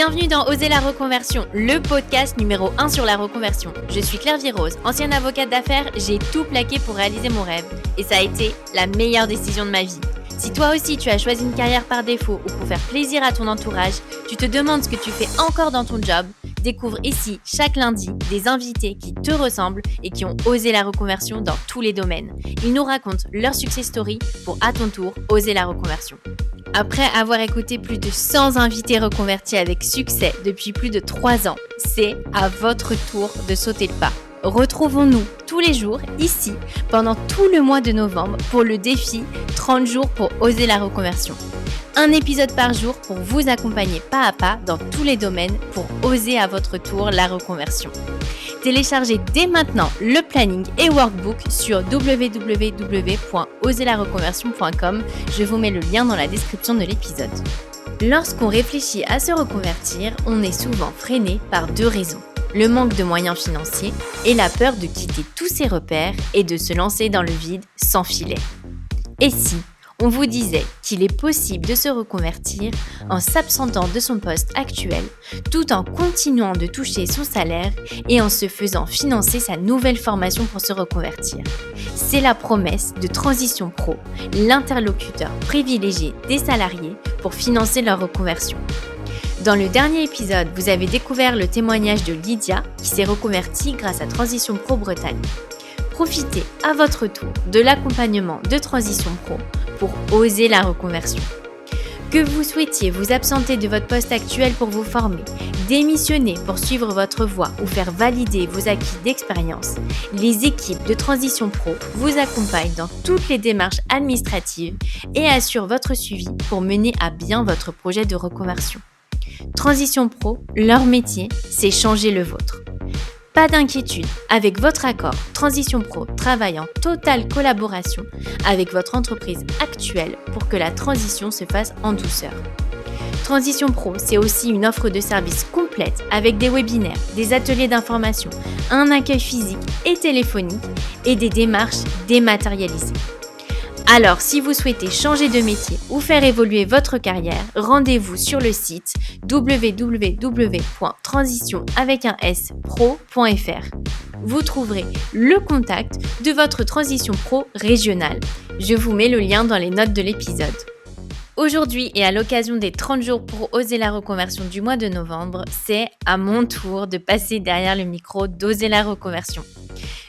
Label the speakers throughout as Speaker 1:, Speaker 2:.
Speaker 1: Bienvenue dans Oser la reconversion, le podcast numéro 1 sur la reconversion. Je suis Claire Virose, ancienne avocate d'affaires, j'ai tout plaqué pour réaliser mon rêve. Et ça a été la meilleure décision de ma vie. Si toi aussi tu as choisi une carrière par défaut ou pour faire plaisir à ton entourage, tu te demandes ce que tu fais encore dans ton job, découvre ici, chaque lundi, des invités qui te ressemblent et qui ont osé la reconversion dans tous les domaines. Ils nous racontent leur success story pour, à ton tour, oser la reconversion. Après avoir écouté plus de 100 invités reconvertis avec succès depuis plus de 3 ans, c'est à votre tour de sauter le pas. Retrouvons-nous tous les jours ici pendant tout le mois de novembre pour le défi 30 jours pour oser la reconversion. Un épisode par jour pour vous accompagner pas à pas dans tous les domaines pour oser à votre tour la reconversion. Téléchargez dès maintenant le planning et workbook sur www.oserlareconversion.com. Je vous mets le lien dans la description de l'épisode. Lorsqu'on réfléchit à se reconvertir, on est souvent freiné par 2 raisons. Le manque de moyens financiers et la peur de quitter tous ses repères et de se lancer dans le vide sans filet. Et si on vous disait qu'il est possible de se reconvertir en s'absentant de son poste actuel, tout en continuant de toucher son salaire et en se faisant financer sa nouvelle formation pour se reconvertir. C'est la promesse de Transition Pro, l'interlocuteur privilégié des salariés pour financer leur reconversion. Dans le dernier épisode, vous avez découvert le témoignage de Lydia qui s'est reconvertie grâce à Transition Pro Bretagne. Profitez à votre tour de l'accompagnement de Transition Pro pour oser la reconversion. Que vous souhaitiez vous absenter de votre poste actuel pour vous former, démissionner pour suivre votre voie ou faire valider vos acquis d'expérience, les équipes de Transition Pro vous accompagnent dans toutes les démarches administratives et assurent votre suivi pour mener à bien votre projet de reconversion. Transition Pro, leur métier, c'est changer le vôtre. Pas d'inquiétude, avec votre accord, Transition Pro travaille en totale collaboration avec votre entreprise actuelle pour que la transition se fasse en douceur. Transition Pro, c'est aussi une offre de services complète avec des webinaires, des ateliers d'information, un accueil physique et téléphonique et des démarches dématérialisées. Alors, si vous souhaitez changer de métier ou faire évoluer votre carrière, rendez-vous sur le site www.transition.pro.fr. Vous trouverez le contact de votre Transition Pro régionale. Je vous mets le lien dans les notes de l'épisode. Aujourd'hui et à l'occasion des 30 jours pour oser la reconversion du mois de novembre, c'est à mon tour de passer derrière le micro d'oser la reconversion.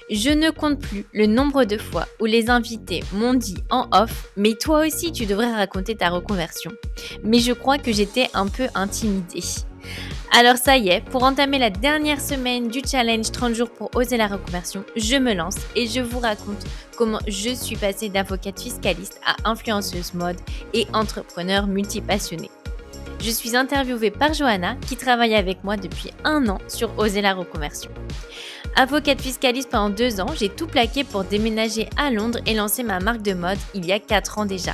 Speaker 1: Je ne compte plus le nombre de fois où les invités m'ont dit en off « Mais toi aussi, tu devrais raconter ta reconversion ». Mais je crois que j'étais un peu intimidée. Alors ça y est, pour entamer la dernière semaine du challenge 30 jours pour oser la reconversion, je me lance et je vous raconte comment je suis passée d'avocate fiscaliste à influenceuse mode et entrepreneur multipassionnée. Je suis interviewée par Johanna qui travaille avec moi depuis 1 an sur Oser la reconversion. Avocate fiscaliste pendant 2 ans, j'ai tout plaqué pour déménager à Londres et lancer ma marque de mode il y a 4 ans déjà.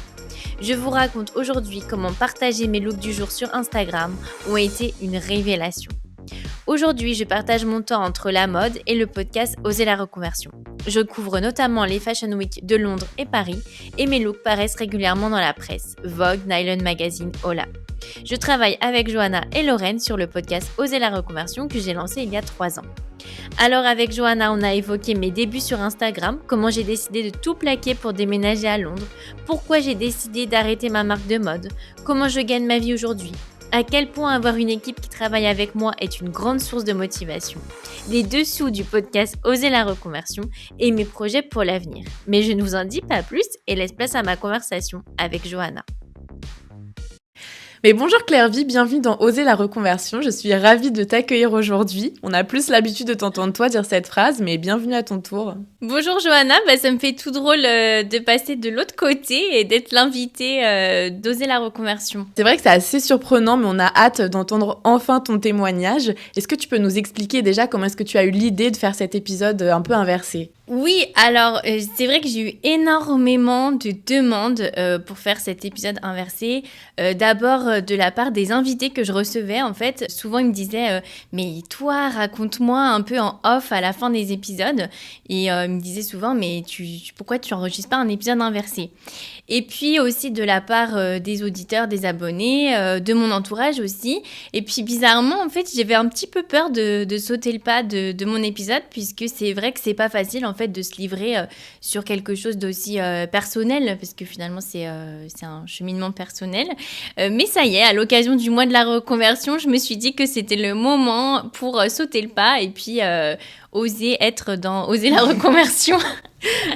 Speaker 1: Je vous raconte aujourd'hui comment partager mes looks du jour sur Instagram ont été une révélation. Aujourd'hui, je partage mon temps entre la mode et le podcast Oser la reconversion. Je couvre notamment les Fashion Week de Londres et Paris et mes looks paraissent régulièrement dans la presse, Vogue, Nylon Magazine, Hola. Je travaille avec Johanna et Lorraine sur le podcast Oser la reconversion que j'ai lancé il y a 3 ans. Alors avec Johanna, on a évoqué mes débuts sur Instagram, comment j'ai décidé de tout plaquer pour déménager à Londres, pourquoi j'ai décidé d'arrêter ma marque de mode, comment je gagne ma vie aujourd'hui, à quel point avoir une équipe qui travaille avec moi est une grande source de motivation, les dessous du podcast Oser la reconversion et mes projets pour l'avenir. Mais je ne vous en dis pas plus et laisse place à ma conversation avec Johanna.
Speaker 2: Mais bonjour Claire-Vie, bienvenue dans Oser la reconversion. Je suis ravie de t'accueillir aujourd'hui. On a plus l'habitude de t'entendre toi dire cette phrase, mais bienvenue à ton tour.
Speaker 1: Bonjour Johanna, ça me fait tout drôle de passer de l'autre côté et d'être l'invitée d'Oser la reconversion.
Speaker 2: C'est vrai que c'est assez surprenant, mais on a hâte d'entendre enfin ton témoignage. Est-ce que tu peux nous expliquer déjà comment est-ce que tu as eu l'idée de faire cet épisode un peu inversé ?
Speaker 1: Oui, alors c'est vrai que j'ai eu énormément de demandes pour faire cet épisode inversé. D'abord de la part des invités que je recevais en fait. Souvent ils me disaient mais toi raconte-moi un peu en off à la fin des épisodes. Et ils me disaient souvent mais pourquoi tu enregistres pas un épisode inversé? Et puis aussi de la part des auditeurs, des abonnés, de mon entourage aussi. Et puis bizarrement en fait j'avais un petit peu peur de sauter le pas de mon épisode puisque c'est vrai que c'est pas facile en fait de se livrer sur quelque chose d'aussi personnel parce que finalement c'est un cheminement personnel. Mais ça y est, à l'occasion du mois de la reconversion, je me suis dit que c'était le moment pour sauter le pas et puis oser la reconversion.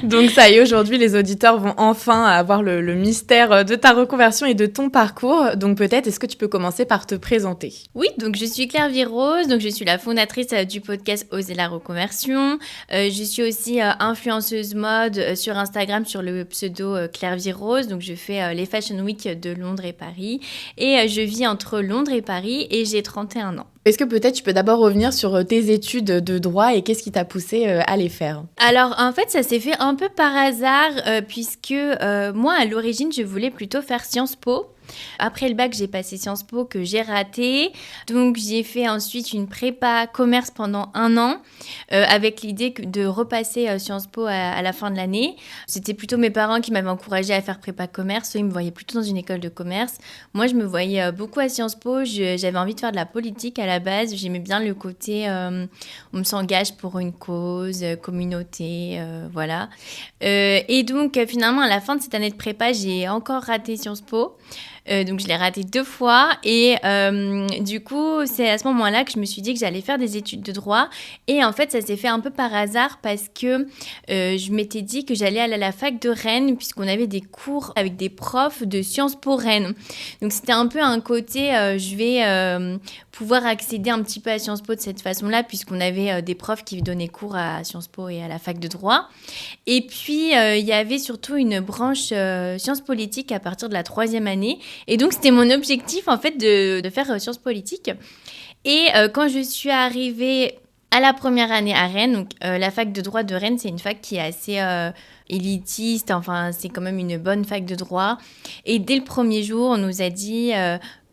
Speaker 2: Donc ça y est, aujourd'hui, les auditeurs vont enfin avoir le mystère de ta reconversion et de ton parcours. Donc peut-être, est-ce que tu peux commencer par te présenter?
Speaker 1: Oui, donc je suis Claire Virose, donc je suis la fondatrice du podcast Oser la reconversion. Je suis aussi influenceuse mode sur Instagram sur le pseudo Claire Virose. Donc je fais les Fashion Week de Londres et Paris. Et je vis entre Londres et Paris et j'ai 31 ans.
Speaker 2: Est-ce que peut-être tu peux d'abord revenir sur tes études de droit et qu'est-ce qui t'a poussé à les faire?
Speaker 1: Alors en fait ça s'est fait un peu par hasard puisque moi à l'origine je voulais plutôt faire Sciences Po. Après le bac, j'ai passé Sciences Po que j'ai raté. Donc, j'ai fait ensuite une prépa commerce pendant 1 an avec l'idée de repasser Sciences Po à la fin de l'année. C'était plutôt mes parents qui m'avaient encouragée à faire prépa commerce. Eux, ils me voyaient plutôt dans une école de commerce. Moi, je me voyais beaucoup à Sciences Po. J'avais envie de faire de la politique à la base. J'aimais bien le côté on s'engage pour une cause, communauté, voilà. Et donc, finalement, à la fin de cette année de prépa, j'ai encore raté Sciences Po. Donc je l'ai raté 2 fois et du coup c'est à ce moment-là que je me suis dit que j'allais faire des études de droit et en fait ça s'est fait un peu par hasard parce que je m'étais dit que j'allais aller à la fac de Rennes puisqu'on avait des cours avec des profs de Sciences Po Rennes. Donc c'était un peu un côté je vais pouvoir accéder un petit peu à Sciences Po de cette façon-là puisqu'on avait des profs qui donnaient cours à Sciences Po et à la fac de droit. Et puis il y avait surtout une branche sciences politiques à partir de la 3e année. Et donc, c'était mon objectif, en fait, de faire sciences politiques. Et quand je suis arrivée à la première année à Rennes, donc la fac de droit de Rennes, c'est une fac qui est assez élitiste. Enfin, c'est quand même une bonne fac de droit. Et dès le premier jour, on nous a dit...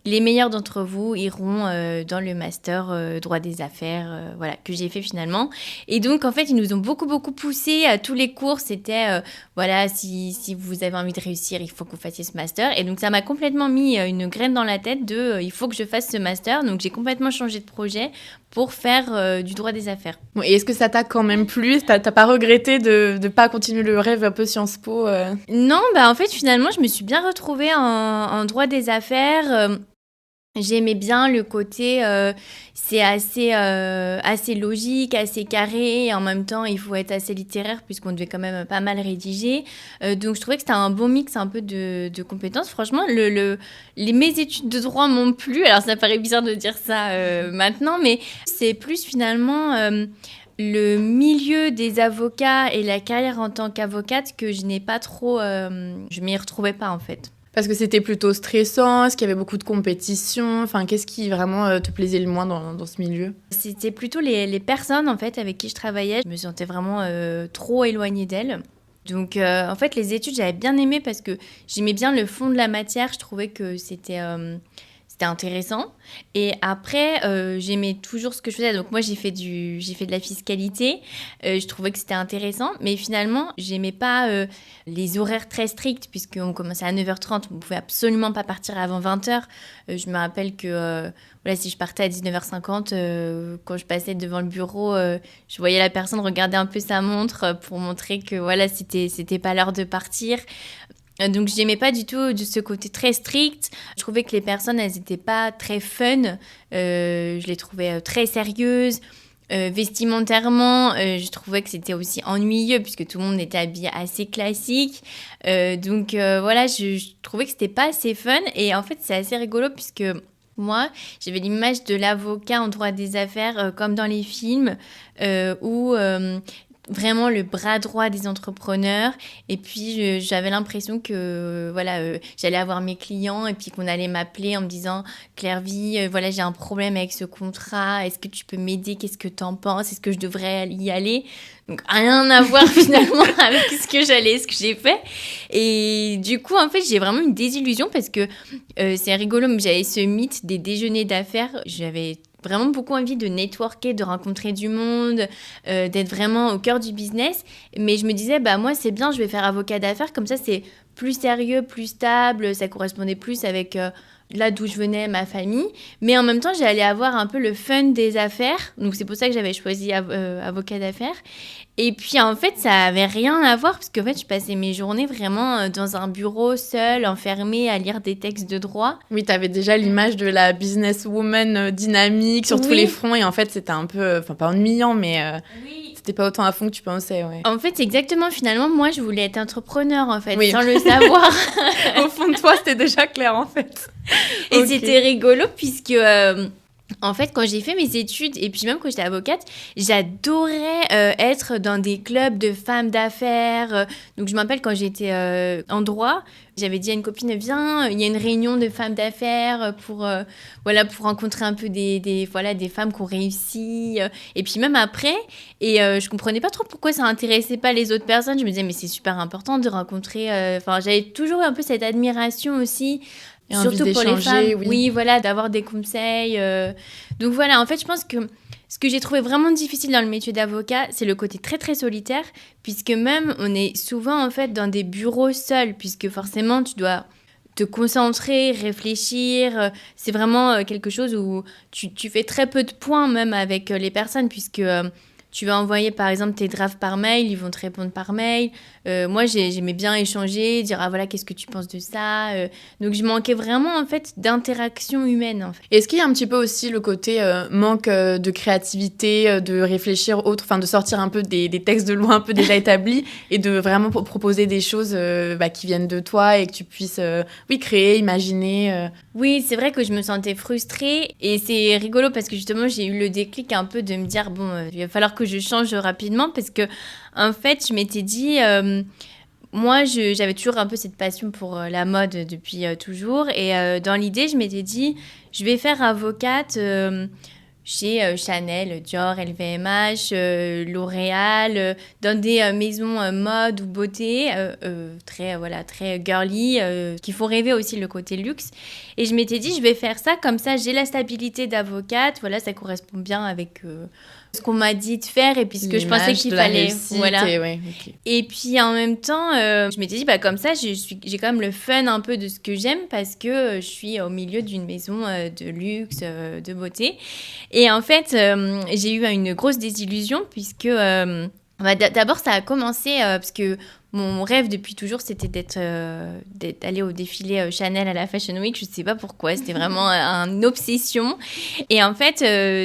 Speaker 1: les meilleurs d'entre vous iront dans le master droit des affaires, voilà, que j'ai fait finalement. Et donc, en fait, ils nous ont beaucoup, beaucoup poussé à tous les cours. C'était, voilà, si vous avez envie de réussir, il faut que vous fassiez ce master. Et donc, ça m'a complètement mis une graine dans la tête il faut que je fasse ce master. Donc, j'ai complètement changé de projet pour faire du droit des affaires.
Speaker 2: Bon, et est-ce que ça t'a quand même plu? T'as pas regretté de ne pas continuer le rêve un peu Sciences Po
Speaker 1: Non, bah en fait, finalement, je me suis bien retrouvée en droit des affaires. J'aimais bien le côté, c'est assez logique, assez carré, et en même temps, il faut être assez littéraire puisqu'on devait quand même pas mal rédiger. Donc, je trouvais que c'était un bon mix un peu de compétences. Franchement, mes études de droit m'ont plu. Alors, ça paraît bizarre de dire ça maintenant, mais c'est plus finalement... le milieu des avocats et la carrière en tant qu'avocate que je n'ai pas trop... je m'y retrouvais pas, en fait.
Speaker 2: Parce que c'était plutôt stressant, est-ce qu'il y avait beaucoup de compétition? Enfin, qu'est-ce qui vraiment te plaisait le moins dans ce milieu?
Speaker 1: C'était plutôt les personnes en fait avec qui je travaillais. Je me sentais vraiment trop éloignée d'elles. Donc en fait les études j'avais bien aimé parce que j'aimais bien le fond de la matière. Je trouvais que c'était intéressant. Et après, j'aimais toujours ce que je faisais. Donc moi, j'ai fait de la fiscalité. Je trouvais que c'était intéressant. Mais finalement, j'aimais pas les horaires très stricts puisqu'on commençait à 9h30. On pouvait absolument pas partir avant 20h. Je me rappelle que voilà, si je partais à 19h50, quand je passais devant le bureau, je voyais la personne regarder un peu sa montre pour montrer que voilà, c'était pas l'heure de partir. Donc, j'aimais pas du tout de ce côté très strict. Je trouvais que les personnes, elles étaient pas très fun. Je les trouvais très sérieuses. Vestimentairement, je trouvais que c'était aussi ennuyeux puisque tout le monde était habillé assez classique. Donc, voilà, je trouvais que c'était pas assez fun. Et en fait, c'est assez rigolo puisque moi, j'avais l'image de l'avocat en droit des affaires comme dans les films où vraiment le bras droit des entrepreneurs. Et puis, j'avais l'impression que j'allais avoir mes clients et puis qu'on allait m'appeler en me disant « Claire-Vie, voilà, j'ai un problème avec ce contrat. Est-ce que tu peux m'aider? Qu'est-ce que t'en penses? Est-ce que je devrais y aller ?» Donc, rien à voir finalement avec ce que j'ai fait. Et du coup, en fait, j'ai vraiment une désillusion parce que c'est rigolo, mais j'avais ce mythe des déjeuners d'affaires. J'avais vraiment beaucoup envie de networker, de rencontrer du monde, d'être vraiment au cœur du business. Mais je me disais, bah moi, c'est bien, je vais faire avocat d'affaires. Comme ça, c'est plus sérieux, plus stable. Ça correspondait plus avec là d'où je venais, ma famille. Mais en même temps, j'allais avoir un peu le fun des affaires. Donc, c'est pour ça que j'avais choisi avocat d'affaires. Et puis, en fait, ça avait rien à voir parce qu'en fait, je passais mes journées vraiment dans un bureau, seule, enfermée, à lire des textes de droit.
Speaker 2: Oui, tu avais déjà l'image de la businesswoman dynamique sur tous les fronts et en fait, c'était un peu, enfin pas ennuyant, mais c'était pas autant à fond que tu pensais, ouais.
Speaker 1: En fait, exactement, finalement, moi, je voulais être entrepreneur, en fait, sans le savoir.
Speaker 2: Au fond de toi, c'était déjà clair, en fait.
Speaker 1: Et c'était rigolo puisque... en fait, quand j'ai fait mes études, et puis même quand j'étais avocate, j'adorais être dans des clubs de femmes d'affaires. Donc, je m'appelle quand j'étais en droit, j'avais dit à une copine, viens, il y a une réunion de femmes d'affaires pour rencontrer un peu des femmes qui ont réussi. Et puis même après, et je comprenais pas trop pourquoi ça intéressait pas les autres personnes. Je me disais, mais c'est super important de rencontrer... j'avais toujours un peu cette admiration aussi.
Speaker 2: Et
Speaker 1: surtout pour les femmes, oui, voilà, d'avoir des conseils. Donc voilà, en fait, je pense que ce que j'ai trouvé vraiment difficile dans le métier d'avocat, c'est le côté très, très solitaire, puisque même on est souvent, en fait, dans des bureaux seuls, puisque forcément, tu dois te concentrer, réfléchir. C'est vraiment quelque chose où tu fais très peu de points, même avec les personnes, puisque... tu vas envoyer, par exemple, tes drafts par mail, ils vont te répondre par mail. Moi, j'aimais bien échanger, dire, ah voilà, qu'est-ce que tu penses de ça Donc, je manquais vraiment, en fait, d'interaction humaine, en fait.
Speaker 2: Est-ce qu'il y a un petit peu aussi le côté manque de créativité, de réfléchir autre, enfin, de sortir un peu des textes de loi un peu déjà établis et de vraiment proposer des choses qui viennent de toi et que tu puisses, créer, imaginer
Speaker 1: Oui, c'est vrai que je me sentais frustrée et c'est rigolo parce que justement, j'ai eu le déclic un peu de me dire, bon, il va falloir que je change rapidement parce que, en fait, je m'étais dit, moi, j'avais toujours un peu cette passion pour la mode depuis toujours. Et dans l'idée, je m'étais dit, je vais faire avocate chez Chanel, Dior, LVMH, L'Oréal, dans des maisons mode ou beauté, très girly, qui font rêver aussi le côté luxe. Et je m'étais dit, je vais faire ça, comme ça, j'ai la stabilité d'avocate. Voilà, ça correspond bien avec... ce qu'on m'a dit de faire et puis ce que je pensais qu'il fallait. Voilà. Et puis en même temps, je m'étais dit, comme ça, j'ai quand même le fun un peu de ce que j'aime parce que je suis au milieu d'une maison de luxe, de beauté. Et en fait, j'ai eu une grosse désillusion puisque d'abord, ça a commencé parce que mon rêve depuis toujours, c'était d'aller au défilé Chanel à la Fashion Week. Je ne sais pas pourquoi, c'était vraiment une obsession. Et en fait,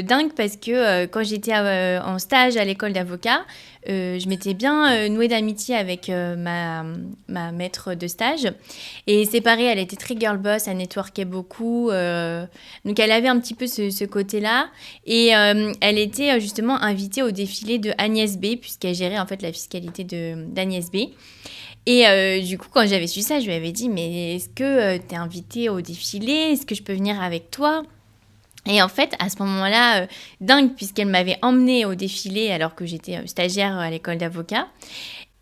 Speaker 1: dingue parce que quand j'étais en stage à l'école d'avocat, je m'étais bien nouée d'amitié avec ma maître de stage. Et c'est pareil, elle était très girl boss, elle networkait beaucoup. Donc elle avait un petit peu ce côté-là. Et elle était justement invitée au défilé de Agnès B, puisqu'elle gérait en fait la fiscalité d'Agnès B. Et du coup, quand j'avais su ça, je lui avais dit, mais est-ce que t'es invitée au défilé? Est-ce que je peux venir avec toi? Et en fait, à ce moment-là, dingue, puisqu'elle m'avait emmenée au défilé alors que j'étais stagiaire à l'école d'avocat.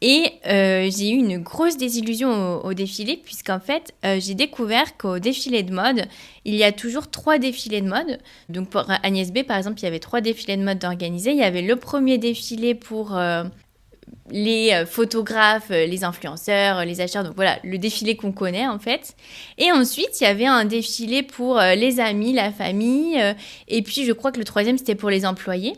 Speaker 1: Et j'ai eu une grosse désillusion au défilé, puisqu'en fait, j'ai découvert qu'au défilé de mode, il y a toujours 3 défilés de mode. Donc pour Agnès B, par exemple, il y avait 3 défilés de mode organisés. Il y avait le premier défilé pour... les photographes, les influenceurs, les acheteurs, donc voilà, le défilé qu'on connaît en fait. Et ensuite, il y avait un défilé pour les amis, la famille, et puis je crois que le 3e, c'était pour les employés.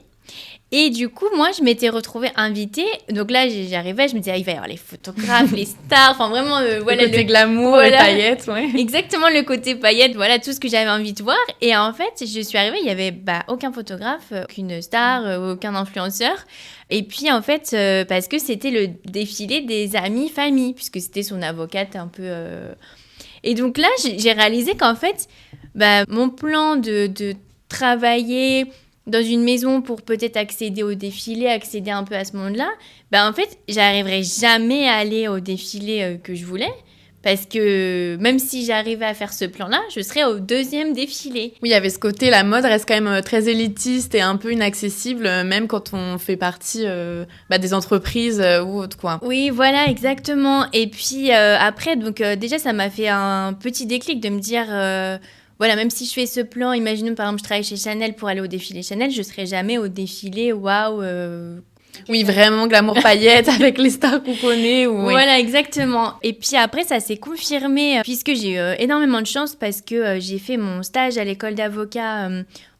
Speaker 1: Et du coup, moi, je m'étais retrouvée invitée. Donc là, j'arrivais, je me disais, il va y avoir les photographes, les stars, enfin vraiment, voilà.
Speaker 2: Le côté glamour, les paillettes, ouais.
Speaker 1: Exactement, le côté paillettes, voilà, tout ce que j'avais envie de voir. Et en fait, je suis arrivée, il n'y avait aucun photographe, aucune star, aucun influenceur. Et puis, en fait, parce que c'était le défilé des amis, famille, puisque c'était son avocate un peu... Et donc là, j'ai réalisé qu'en fait, mon plan de travailler... dans une maison pour peut-être accéder au défilé, accéder un peu à ce monde-là, en fait, j'arriverai jamais à aller au défilé que je voulais. Parce que même si j'arrivais à faire ce plan-là, je serais au 2e défilé.
Speaker 2: Oui, il y avait ce côté, la mode reste quand même très élitiste et un peu inaccessible, même quand on fait partie des entreprises ou autre, quoi.
Speaker 1: Oui, voilà, exactement. Et puis après, donc déjà, ça m'a fait un petit déclic de me dire, voilà, même si je fais ce plan, imaginons par exemple, je travaille chez Chanel pour aller au défilé Chanel, je serai jamais au défilé, waouh.
Speaker 2: Oui, vraiment glamour paillettes avec les stars qu'on connaît.
Speaker 1: Voilà, exactement. Et puis après, ça s'est confirmé puisque j'ai eu énormément de chance parce que j'ai fait mon stage à l'école d'avocat.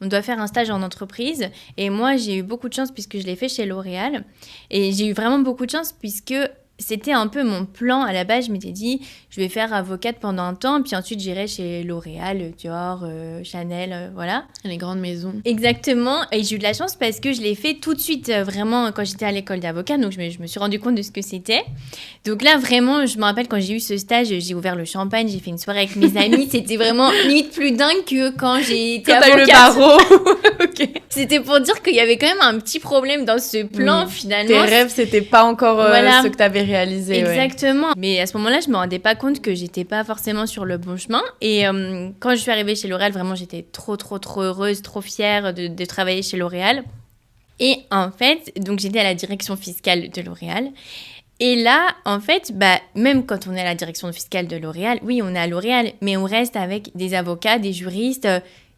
Speaker 1: On doit faire un stage en entreprise. Et moi, j'ai eu beaucoup de chance puisque je l'ai fait chez L'Oréal. Et j'ai eu vraiment beaucoup de chance puisque c'était un peu mon plan. À la base, je m'étais dit, je vais faire avocate pendant un temps, puis ensuite j'irai chez L'Oréal, Dior, Chanel, voilà.
Speaker 2: Les grandes maisons.
Speaker 1: Exactement. Et j'ai eu de la chance parce que je l'ai fait tout de suite, vraiment, quand j'étais à l'école d'avocat. Donc, je me suis rendu compte de ce que c'était. Donc là, vraiment, je me rappelle quand j'ai eu ce stage, j'ai ouvert le champagne, j'ai fait une soirée avec mes amis. C'était vraiment limite plus dingue que quand j'ai été avocate.
Speaker 2: Quand t'as eu le barreau. Ok.
Speaker 1: C'était pour dire qu'il y avait quand même un petit problème dans ce plan, finalement.
Speaker 2: Tes rêves, c'était pas encore ce que t'avais réalisé.
Speaker 1: Exactement. Ouais. Mais à ce moment-là, je me rendais pas compte que j'étais pas forcément sur le bon chemin. Et quand je suis arrivée chez L'Oréal, vraiment, j'étais trop heureuse, trop fière de travailler chez L'Oréal. Et en fait, donc j'étais à la direction fiscale de L'Oréal. Et là, en fait, même quand on est à la direction fiscale de L'Oréal, oui, on est à L'Oréal, mais on reste avec des avocats, des juristes.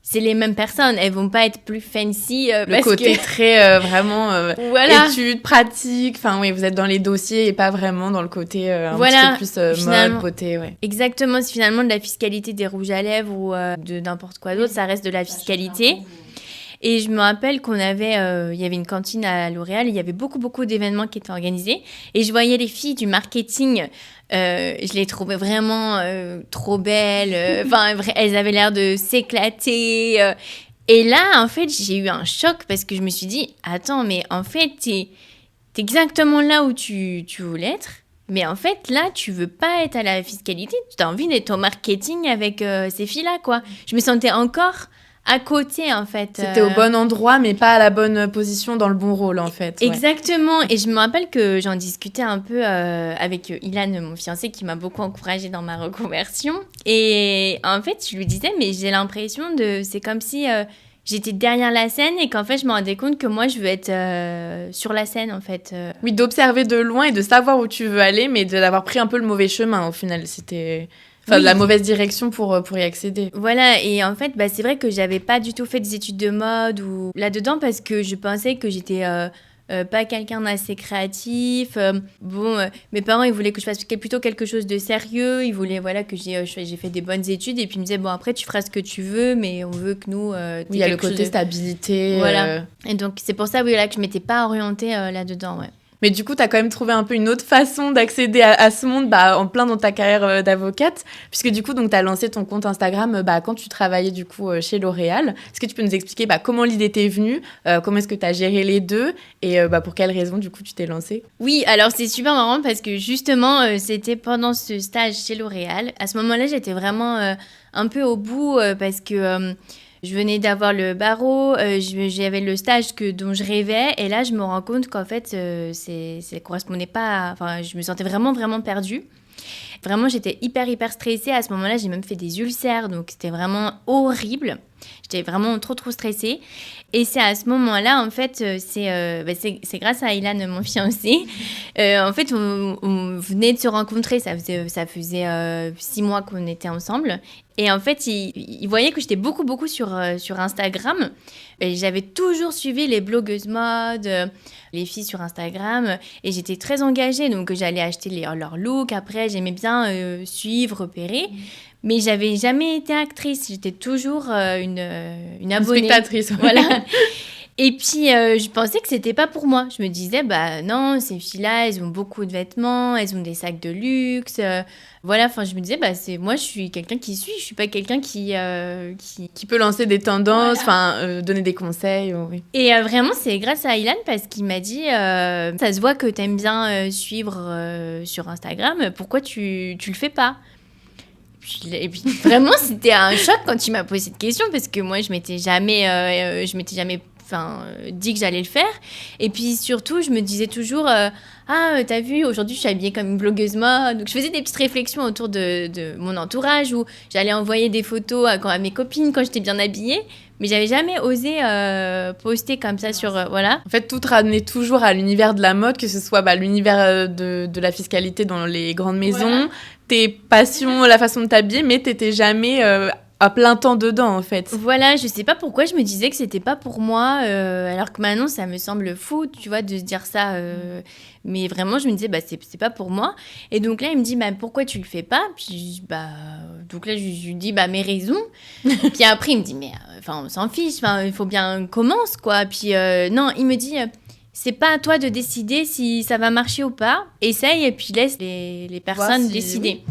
Speaker 1: C'est les mêmes personnes, elles vont pas être plus fancy.
Speaker 2: Le côté très vraiment
Speaker 1: voilà.
Speaker 2: études, pratiques. Enfin, oui, vous êtes dans les dossiers et pas vraiment dans le côté un petit peu plus mode, beauté. Ouais.
Speaker 1: Exactement, c'est finalement de la fiscalité des rouges à lèvres ou de n'importe quoi d'autre, ça reste de la fiscalité. Et je me rappelle qu'on avait, il y avait une cantine à L'Oréal, il y avait beaucoup d'événements qui étaient organisés. Et je voyais les filles du marketing, je les trouvais vraiment trop belles. Enfin, elles avaient l'air de s'éclater. Et là, en fait, j'ai eu un choc parce que je me suis dit, attends, mais en fait, t'es exactement là où tu voulais être. Mais en fait, là, tu veux pas être à la fiscalité, tu as envie d'être au marketing avec ces filles-là, quoi. Je me sentais encore à côté, en fait.
Speaker 2: C'était au bon endroit, mais pas à la bonne position dans le bon rôle, en fait.
Speaker 1: Exactement. Ouais. Et je me rappelle que j'en discutais un peu avec Ilan, mon fiancé, qui m'a beaucoup encouragée dans ma reconversion. Et en fait, je lui disais, mais j'ai l'impression c'est comme si j'étais derrière la scène et qu'en fait, je me rendais compte que moi, je veux être sur la scène, en fait.
Speaker 2: Oui, d'observer de loin et de savoir où tu veux aller, mais d'avoir pris un peu le mauvais chemin, au final. C'était... Enfin, de la mauvaise direction pour y accéder.
Speaker 1: Voilà, et en fait, c'est vrai que j'avais pas du tout fait des études de mode ou là-dedans parce que je pensais que j'étais pas quelqu'un d'assez créatif. Mes parents, ils voulaient que je fasse plutôt quelque chose de sérieux. Ils voulaient que j'ai fait des bonnes études et puis ils me disaient, bon, après, tu feras ce que tu veux, mais on veut que nous...
Speaker 2: il y a le côté stabilité.
Speaker 1: Voilà. Et donc, c'est pour ça que je m'étais pas orientée là-dedans, ouais.
Speaker 2: Mais du coup, tu as quand même trouvé un peu une autre façon d'accéder à ce monde en plein dans ta carrière d'avocate, puisque du coup, tu as lancé ton compte Instagram quand tu travaillais du coup chez L'Oréal. Est-ce que tu peux nous expliquer comment l'idée t'est venue, comment est-ce que tu as géré les deux et pour quelles raisons du coup tu t'es lancée?
Speaker 1: Oui, alors c'est super marrant parce que justement, c'était pendant ce stage chez L'Oréal. À ce moment-là, j'étais vraiment un peu au bout parce que... je venais d'avoir le barreau, j'avais le stage dont je rêvais, et là, je me rends compte qu'en fait, ça correspondait pas Enfin, je me sentais vraiment perdue. Vraiment, j'étais hyper stressée. À ce moment-là, j'ai même fait des ulcères, donc c'était vraiment horrible. J'étais vraiment trop stressée. Et c'est à ce moment-là, en fait, c'est grâce à Ilan, mon fiancé. En fait, on venait de se rencontrer. Ça faisait 6 mois qu'on était ensemble. Et en fait, il voyait que j'étais beaucoup sur Instagram. Et j'avais toujours suivi les blogueuses mode, les filles sur Instagram. Et j'étais très engagée. Donc, j'allais acheter leurs looks. Après, j'aimais bien suivre, repérer. Mais j'avais jamais été actrice. J'étais toujours une abonnée.
Speaker 2: Une spectatrice. Ouais.
Speaker 1: Voilà. Et puis, je pensais que c'était pas pour moi. Je me disais, non, ces filles-là, elles ont beaucoup de vêtements, elles ont des sacs de luxe. Voilà, enfin, je me disais, moi, je suis quelqu'un qui suit. Je suis pas quelqu'un qui
Speaker 2: peut lancer des tendances, donner des conseils. Oui.
Speaker 1: Et vraiment, c'est grâce à Ilan parce qu'il m'a dit, ça se voit que t'aimes bien suivre sur Instagram. Pourquoi tu le fais pas? Et puis vraiment, c'était un choc quand tu m'as posé cette question parce que moi, je m'étais jamais dit que j'allais le faire. Et puis surtout, je me disais toujours t'as vu, aujourd'hui je suis habillée comme une blogueuse mode. Donc je faisais des petites réflexions autour de mon entourage où j'allais envoyer des photos à mes copines quand j'étais bien habillée. Mais j'avais jamais osé poster comme ça sur voilà.
Speaker 2: En fait, tout te ramenait toujours à l'univers de la mode, que ce soit l'univers de la fiscalité dans les grandes maisons, tes passions, la façon de t'habiller, mais t'étais jamais à plein temps dedans, en fait.
Speaker 1: Voilà, je sais pas pourquoi je me disais que c'était pas pour moi, alors que maintenant ça me semble fou, tu vois, de se dire ça. Mais vraiment, je me disais, c'est pas pour moi. Et donc là, il me dit, pourquoi tu le fais pas ? Puis, donc là, je lui dis, mes raisons. Puis après, il me dit, mais on s'en fiche, il faut bien qu'on commence, quoi. Puis non, il me dit, c'est pas à toi de décider si ça va marcher ou pas. Essaye et puis laisse les personnes décider.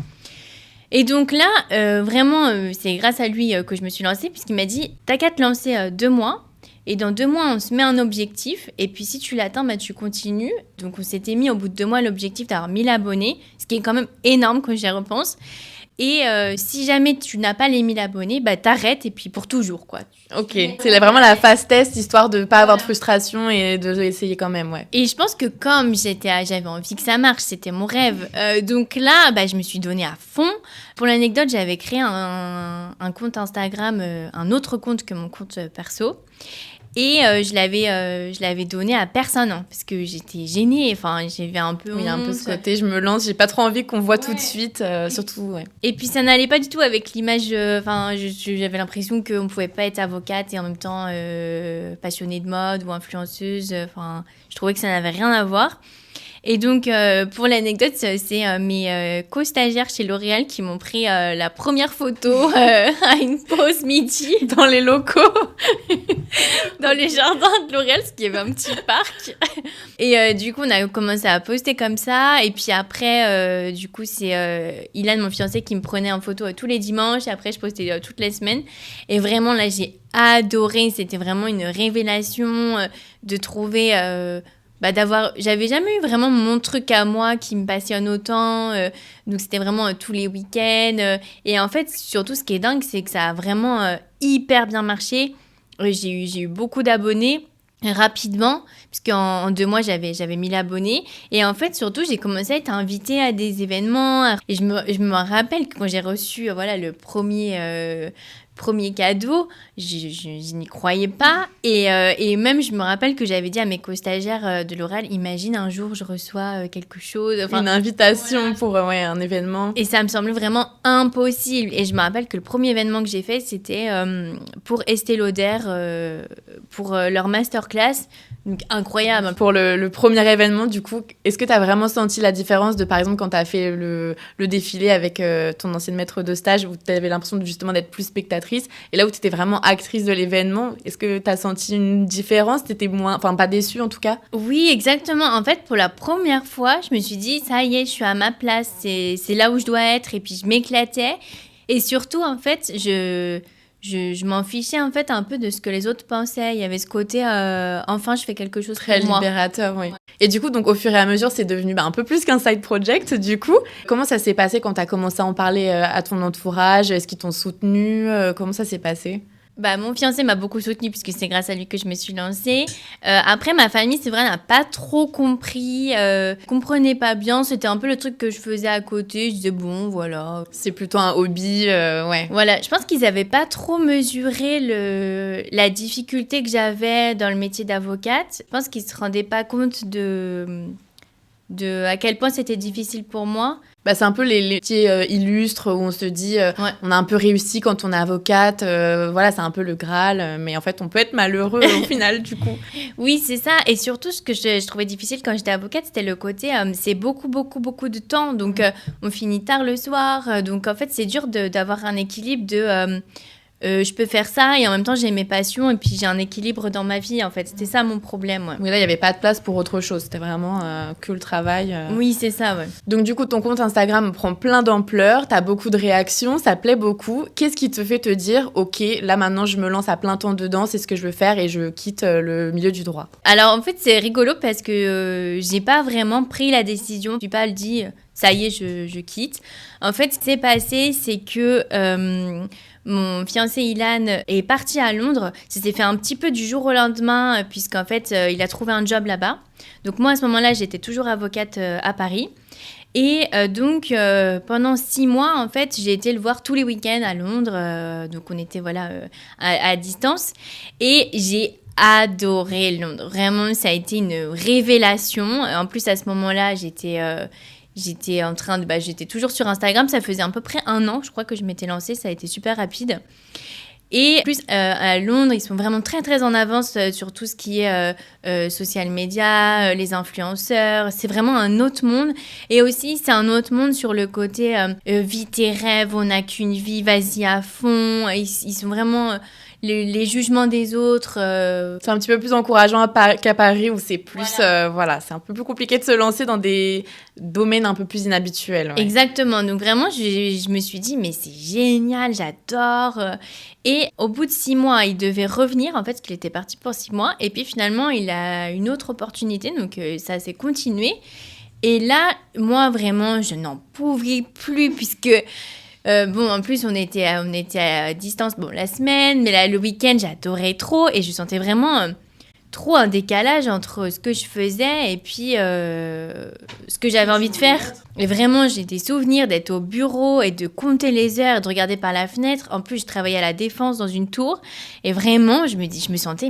Speaker 1: Et donc là, vraiment, c'est grâce à lui que je me suis lancée, puisqu'il m'a dit, t'as qu'à te lancer 2 mois. Et dans 2 mois, on se met un objectif. Et puis, si tu l'atteins, tu continues. Donc, on s'était mis au bout de 2 mois l'objectif d'avoir 1000 abonnés, ce qui est quand même énorme quand j'y repense. Et si jamais tu n'as pas les 1000 abonnés, t'arrêtes et puis pour toujours, quoi.
Speaker 2: Ok, c'est vraiment la phase test, histoire de ne pas avoir de frustration et d'essayer quand même, ouais.
Speaker 1: Et je pense que comme j'avais envie que ça marche, c'était mon rêve. Donc là, je me suis donnée à fond. Pour l'anecdote, j'avais créé un compte Instagram, un autre compte que mon compte perso. Et je l'avais donné à personne, parce que j'étais gênée, j'avais un peu honte.
Speaker 2: Il y a un peu ce côté, je me lance, j'ai pas trop envie qu'on voit tout de suite, surtout, ouais.
Speaker 1: Et puis ça n'allait pas du tout avec l'image, j'avais l'impression qu'on pouvait pas être avocate et en même temps passionnée de mode ou influenceuse, je trouvais que ça n'avait rien à voir. Et donc, pour l'anecdote, c'est mes co-stagiaires chez L'Oréal qui m'ont pris la première photo à une pause midi
Speaker 2: dans les locaux,
Speaker 1: dans les jardins de L'Oréal, parce qu'il y avait un petit parc. Et du coup, on a commencé à poster comme ça. Et puis après, du coup, c'est Ilan, mon fiancé, qui me prenait en photo tous les dimanches. Et après, je postais toutes les semaines. Et vraiment, là, j'ai adoré. C'était vraiment une révélation de trouver... j'avais jamais eu vraiment mon truc à moi qui me passionne autant, donc c'était vraiment tous les week-ends, et en fait surtout ce qui est dingue c'est que ça a vraiment hyper bien marché. J'ai eu beaucoup d'abonnés rapidement, puisqu'en 2 mois j'avais 1000 abonnés, et en fait surtout j'ai commencé à être invitée à des événements, et je me rappelle que quand j'ai reçu le premier cadeau, je n'y croyais pas. Et même, je me rappelle que j'avais dit à mes co-stagiaires de L'Oréal, imagine un jour, je reçois quelque chose.
Speaker 2: Une invitation pour un événement.
Speaker 1: Et ça me semblait vraiment impossible. Et je me rappelle que le premier événement que j'ai fait, c'était pour Estée Lauder, pour leur masterclass. Donc, incroyable.
Speaker 2: Pour le premier événement, du coup, est-ce que tu as vraiment senti la différence de, par exemple, quand tu as fait le défilé avec ton ancienne maître de stage, où tu avais l'impression justement d'être plus spectatrice, et là où tu étais vraiment actrice de l'événement, est-ce que tu as senti une différence ? Tu étais pas déçue en tout cas ?
Speaker 1: Oui, exactement. En fait, pour la première fois, je me suis dit, ça y est, je suis à ma place, c'est là où je dois être, et puis je m'éclatais. Et surtout, en fait, je m'en fichais en fait un peu de ce que les autres pensaient. Il y avait ce côté, enfin, je fais quelque chose
Speaker 2: très
Speaker 1: pour moi.
Speaker 2: Très libérateur, oui. Et du coup, donc, au fur et à mesure, c'est devenu un peu plus qu'un side project, du coup. Comment ça s'est passé quand tu as commencé à en parler à ton entourage ? Est-ce qu'ils t'ont soutenu ? Comment ça s'est passé ?
Speaker 1: Mon fiancé m'a beaucoup soutenue puisque c'est grâce à lui que je me suis lancée. Après, ma famille, c'est vrai, n'a pas trop compris, comprenait pas bien. C'était un peu le truc que je faisais à côté. Je disais, bon, voilà.
Speaker 2: C'est plutôt un hobby, ouais.
Speaker 1: Voilà, je pense qu'ils avaient pas trop mesuré la difficulté que j'avais dans le métier d'avocate. Je pense qu'ils se rendaient pas compte de à quel point c'était difficile pour moi.
Speaker 2: C'est un peu les métiers illustres où on se dit on a un peu réussi quand on est avocate, c'est un peu le Graal, mais en fait on peut être malheureux au final du coup.
Speaker 1: Oui, c'est ça, et surtout ce que je trouvais difficile quand j'étais avocate, c'était le côté c'est beaucoup de temps, donc on finit tard le soir, donc en fait c'est dur d'avoir un équilibre de... je peux faire ça et en même temps j'ai mes passions et puis j'ai un équilibre dans ma vie en fait. C'était ça mon problème. Ouais.
Speaker 2: Oui, là il n'y avait pas de place pour autre chose. C'était vraiment que le travail.
Speaker 1: Oui, c'est ça, ouais.
Speaker 2: Donc du coup ton compte Instagram prend plein d'ampleur, t'as beaucoup de réactions, ça plaît beaucoup. Qu'est-ce qui te fait te dire ok, là maintenant je me lance à plein temps dedans, c'est ce que je veux faire et je quitte le milieu du droit ?
Speaker 1: Alors en fait c'est rigolo parce que j'ai pas vraiment pris la décision. Je me suis pas dit ça y est, je quitte. En fait, ce qui s'est passé, c'est que mon fiancé Ilan est parti à Londres. Ça s'est fait un petit peu du jour au lendemain, puisqu'en fait, il a trouvé un job là-bas. Donc moi, à ce moment-là, j'étais toujours avocate à Paris. Et donc, pendant 6 mois, en fait, j'ai été le voir tous les week-ends à Londres. Donc, on était, à distance. Et j'ai adoré Londres. Vraiment, ça a été une révélation. En plus, à ce moment-là, j'étais toujours sur Instagram. Ça faisait à peu près 1 an, je crois, que je m'étais lancée. Ça a été super rapide. Et en plus, à Londres, ils sont vraiment très, très en avance sur tout ce qui est social media, les influenceurs. C'est vraiment un autre monde. Et aussi, c'est un autre monde sur le côté vis tes rêves, on n'a qu'une vie, vas-y à fond. Ils sont vraiment... les jugements des autres.
Speaker 2: C'est un petit peu plus encourageant qu'à Paris où c'est plus, c'est un peu plus compliqué de se lancer dans des domaines un peu plus inhabituels. Ouais.
Speaker 1: Exactement. Donc vraiment, je me suis dit, mais c'est génial, j'adore. Et au bout de 6 mois, il devait revenir, en fait, parce qu'il était parti pour 6 mois. Et puis finalement, il a une autre opportunité, donc ça s'est continué. Et là, moi, vraiment, je n'en pouvais plus, puisque... en plus, on était à distance la semaine, mais là, le week-end, j'adorais trop et je sentais vraiment trop un décalage entre ce que je faisais et puis ce que j'avais envie de faire. Et vraiment, j'ai des souvenirs d'être au bureau et de compter les heures et de regarder par la fenêtre. En plus, je travaillais à la Défense dans une tour et vraiment, je me sentais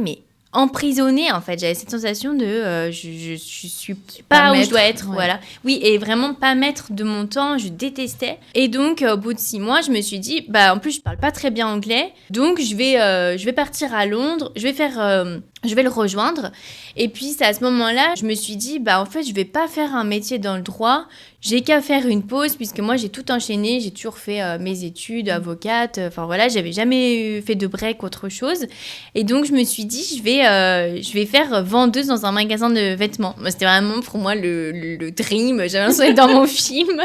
Speaker 1: emprisonnée en fait. J'avais cette sensation de je suis pas où je dois être, voilà. Oui, et vraiment pas maître de mon temps, je détestais. Et donc au bout de 6 mois, je me suis dit en plus je parle pas très bien anglais, donc je vais partir à Londres, je vais le rejoindre. Et puis c'est à ce moment-là, je me suis dit en fait, je vais pas faire un métier dans le droit. J'ai qu'à faire une pause puisque moi j'ai tout enchaîné, j'ai toujours fait mes études, avocate, j'avais jamais fait de break, autre chose. Et donc je me suis dit je vais faire vendeuse dans un magasin de vêtements. Moi, c'était vraiment pour moi le dream, j'avais l'impression d'être dans mon film.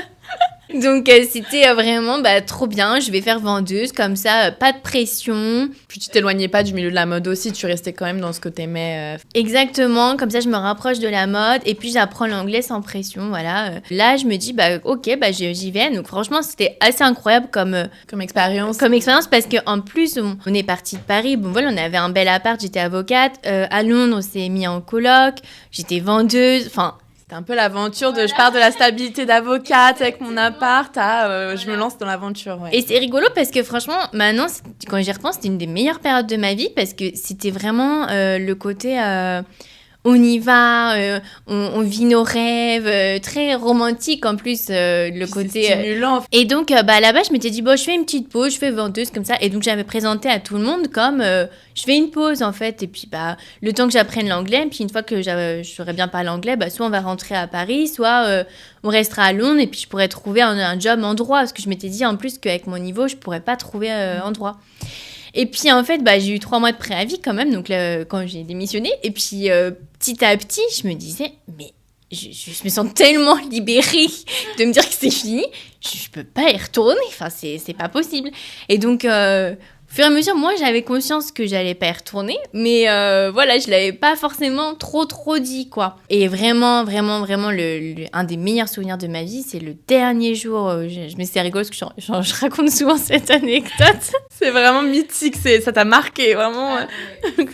Speaker 1: Donc c'était vraiment trop bien, je vais faire vendeuse comme ça, pas de pression.
Speaker 2: Puis tu t'éloignais pas du milieu de la mode aussi, tu restais quand même dans ce que t'aimais.
Speaker 1: Exactement, comme ça je me rapproche de la mode et puis j'apprends l'anglais sans pression, voilà. Là je me dis ok, j'y vais. Donc franchement c'était assez incroyable
Speaker 2: comme expérience.
Speaker 1: Comme expérience parce qu'en plus on est parti de Paris, on avait un bel appart, j'étais avocate. À Londres on s'est mis en coloc, j'étais vendeuse,
Speaker 2: C'était un peu l'aventure de je pars de la stabilité d'avocate avec mon appart à je me lance dans l'aventure. Ouais.
Speaker 1: Et c'est rigolo parce que franchement, maintenant, quand j'y repense, c'était une des meilleures périodes de ma vie parce que c'était vraiment le côté on y va, on vit nos rêves, très romantique en plus, le côté...
Speaker 2: stimulant.
Speaker 1: Et donc là-bas, je m'étais dit, je fais une petite pause, je fais vendeuse comme ça. Et donc j'avais présenté à tout le monde comme, je fais une pause en fait. Et puis le temps que j'apprenne l'anglais, puis une fois que je saurais bien parler anglais, soit on va rentrer à Paris, soit on restera à Londres et puis je pourrais trouver un job en droit. Parce que je m'étais dit en plus qu'avec mon niveau, je pourrais pas trouver en droit. Et puis, en fait, j'ai eu 3 mois de préavis quand même, donc quand j'ai démissionné. Et puis, petit à petit, je me disais, mais je me sens tellement libérée de me dire que c'est fini. Je peux pas y retourner, c'est pas possible. Et donc, au fur et à mesure, moi, j'avais conscience que j'allais pas y retourner. Mais je l'avais pas forcément trop dit, quoi. Et vraiment, vraiment, vraiment, un des meilleurs souvenirs de ma vie, c'est le dernier jour. Mais c'est rigolo parce que je raconte souvent cette anecdote.
Speaker 2: C'est vraiment mythique, ça t'a marqué, vraiment.
Speaker 1: Donc,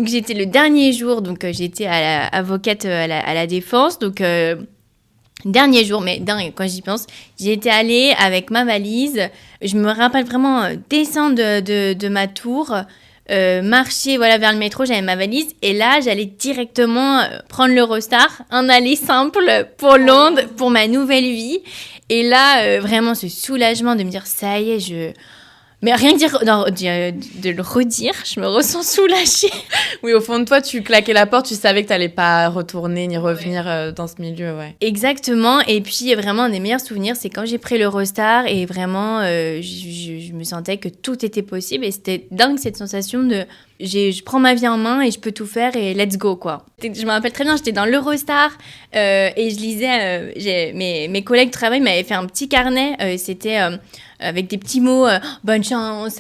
Speaker 1: j'étais le dernier jour, donc j'étais avocate à la Défense. Donc, dernier jour, mais dingue, quand j'y pense, j'étais allée avec ma valise. Je me rappelle vraiment descendre de ma tour, marcher vers le métro, j'avais ma valise. Et là, j'allais directement prendre l'Eurostar, un aller simple pour Londres, pour ma nouvelle vie. Et là, vraiment, ce soulagement de me dire, ça y est, Mais rien que de le redire, je me ressens soulagée.
Speaker 2: Oui, au fond de toi, tu claquais la porte, tu savais que t'allais pas retourner ni revenir dans ce milieu, ouais.
Speaker 1: Exactement. Et puis, vraiment, un des meilleurs souvenirs, c'est quand j'ai pris l'Eurostar et vraiment, je me sentais que tout était possible. Et c'était dingue, cette sensation de... Je prends ma vie en main et je peux tout faire et let's go, quoi. Je me rappelle très bien, j'étais dans l'Eurostar et je lisais... mes collègues de travail m'avaient fait un petit carnet. C'était avec des petits mots, bonne chance,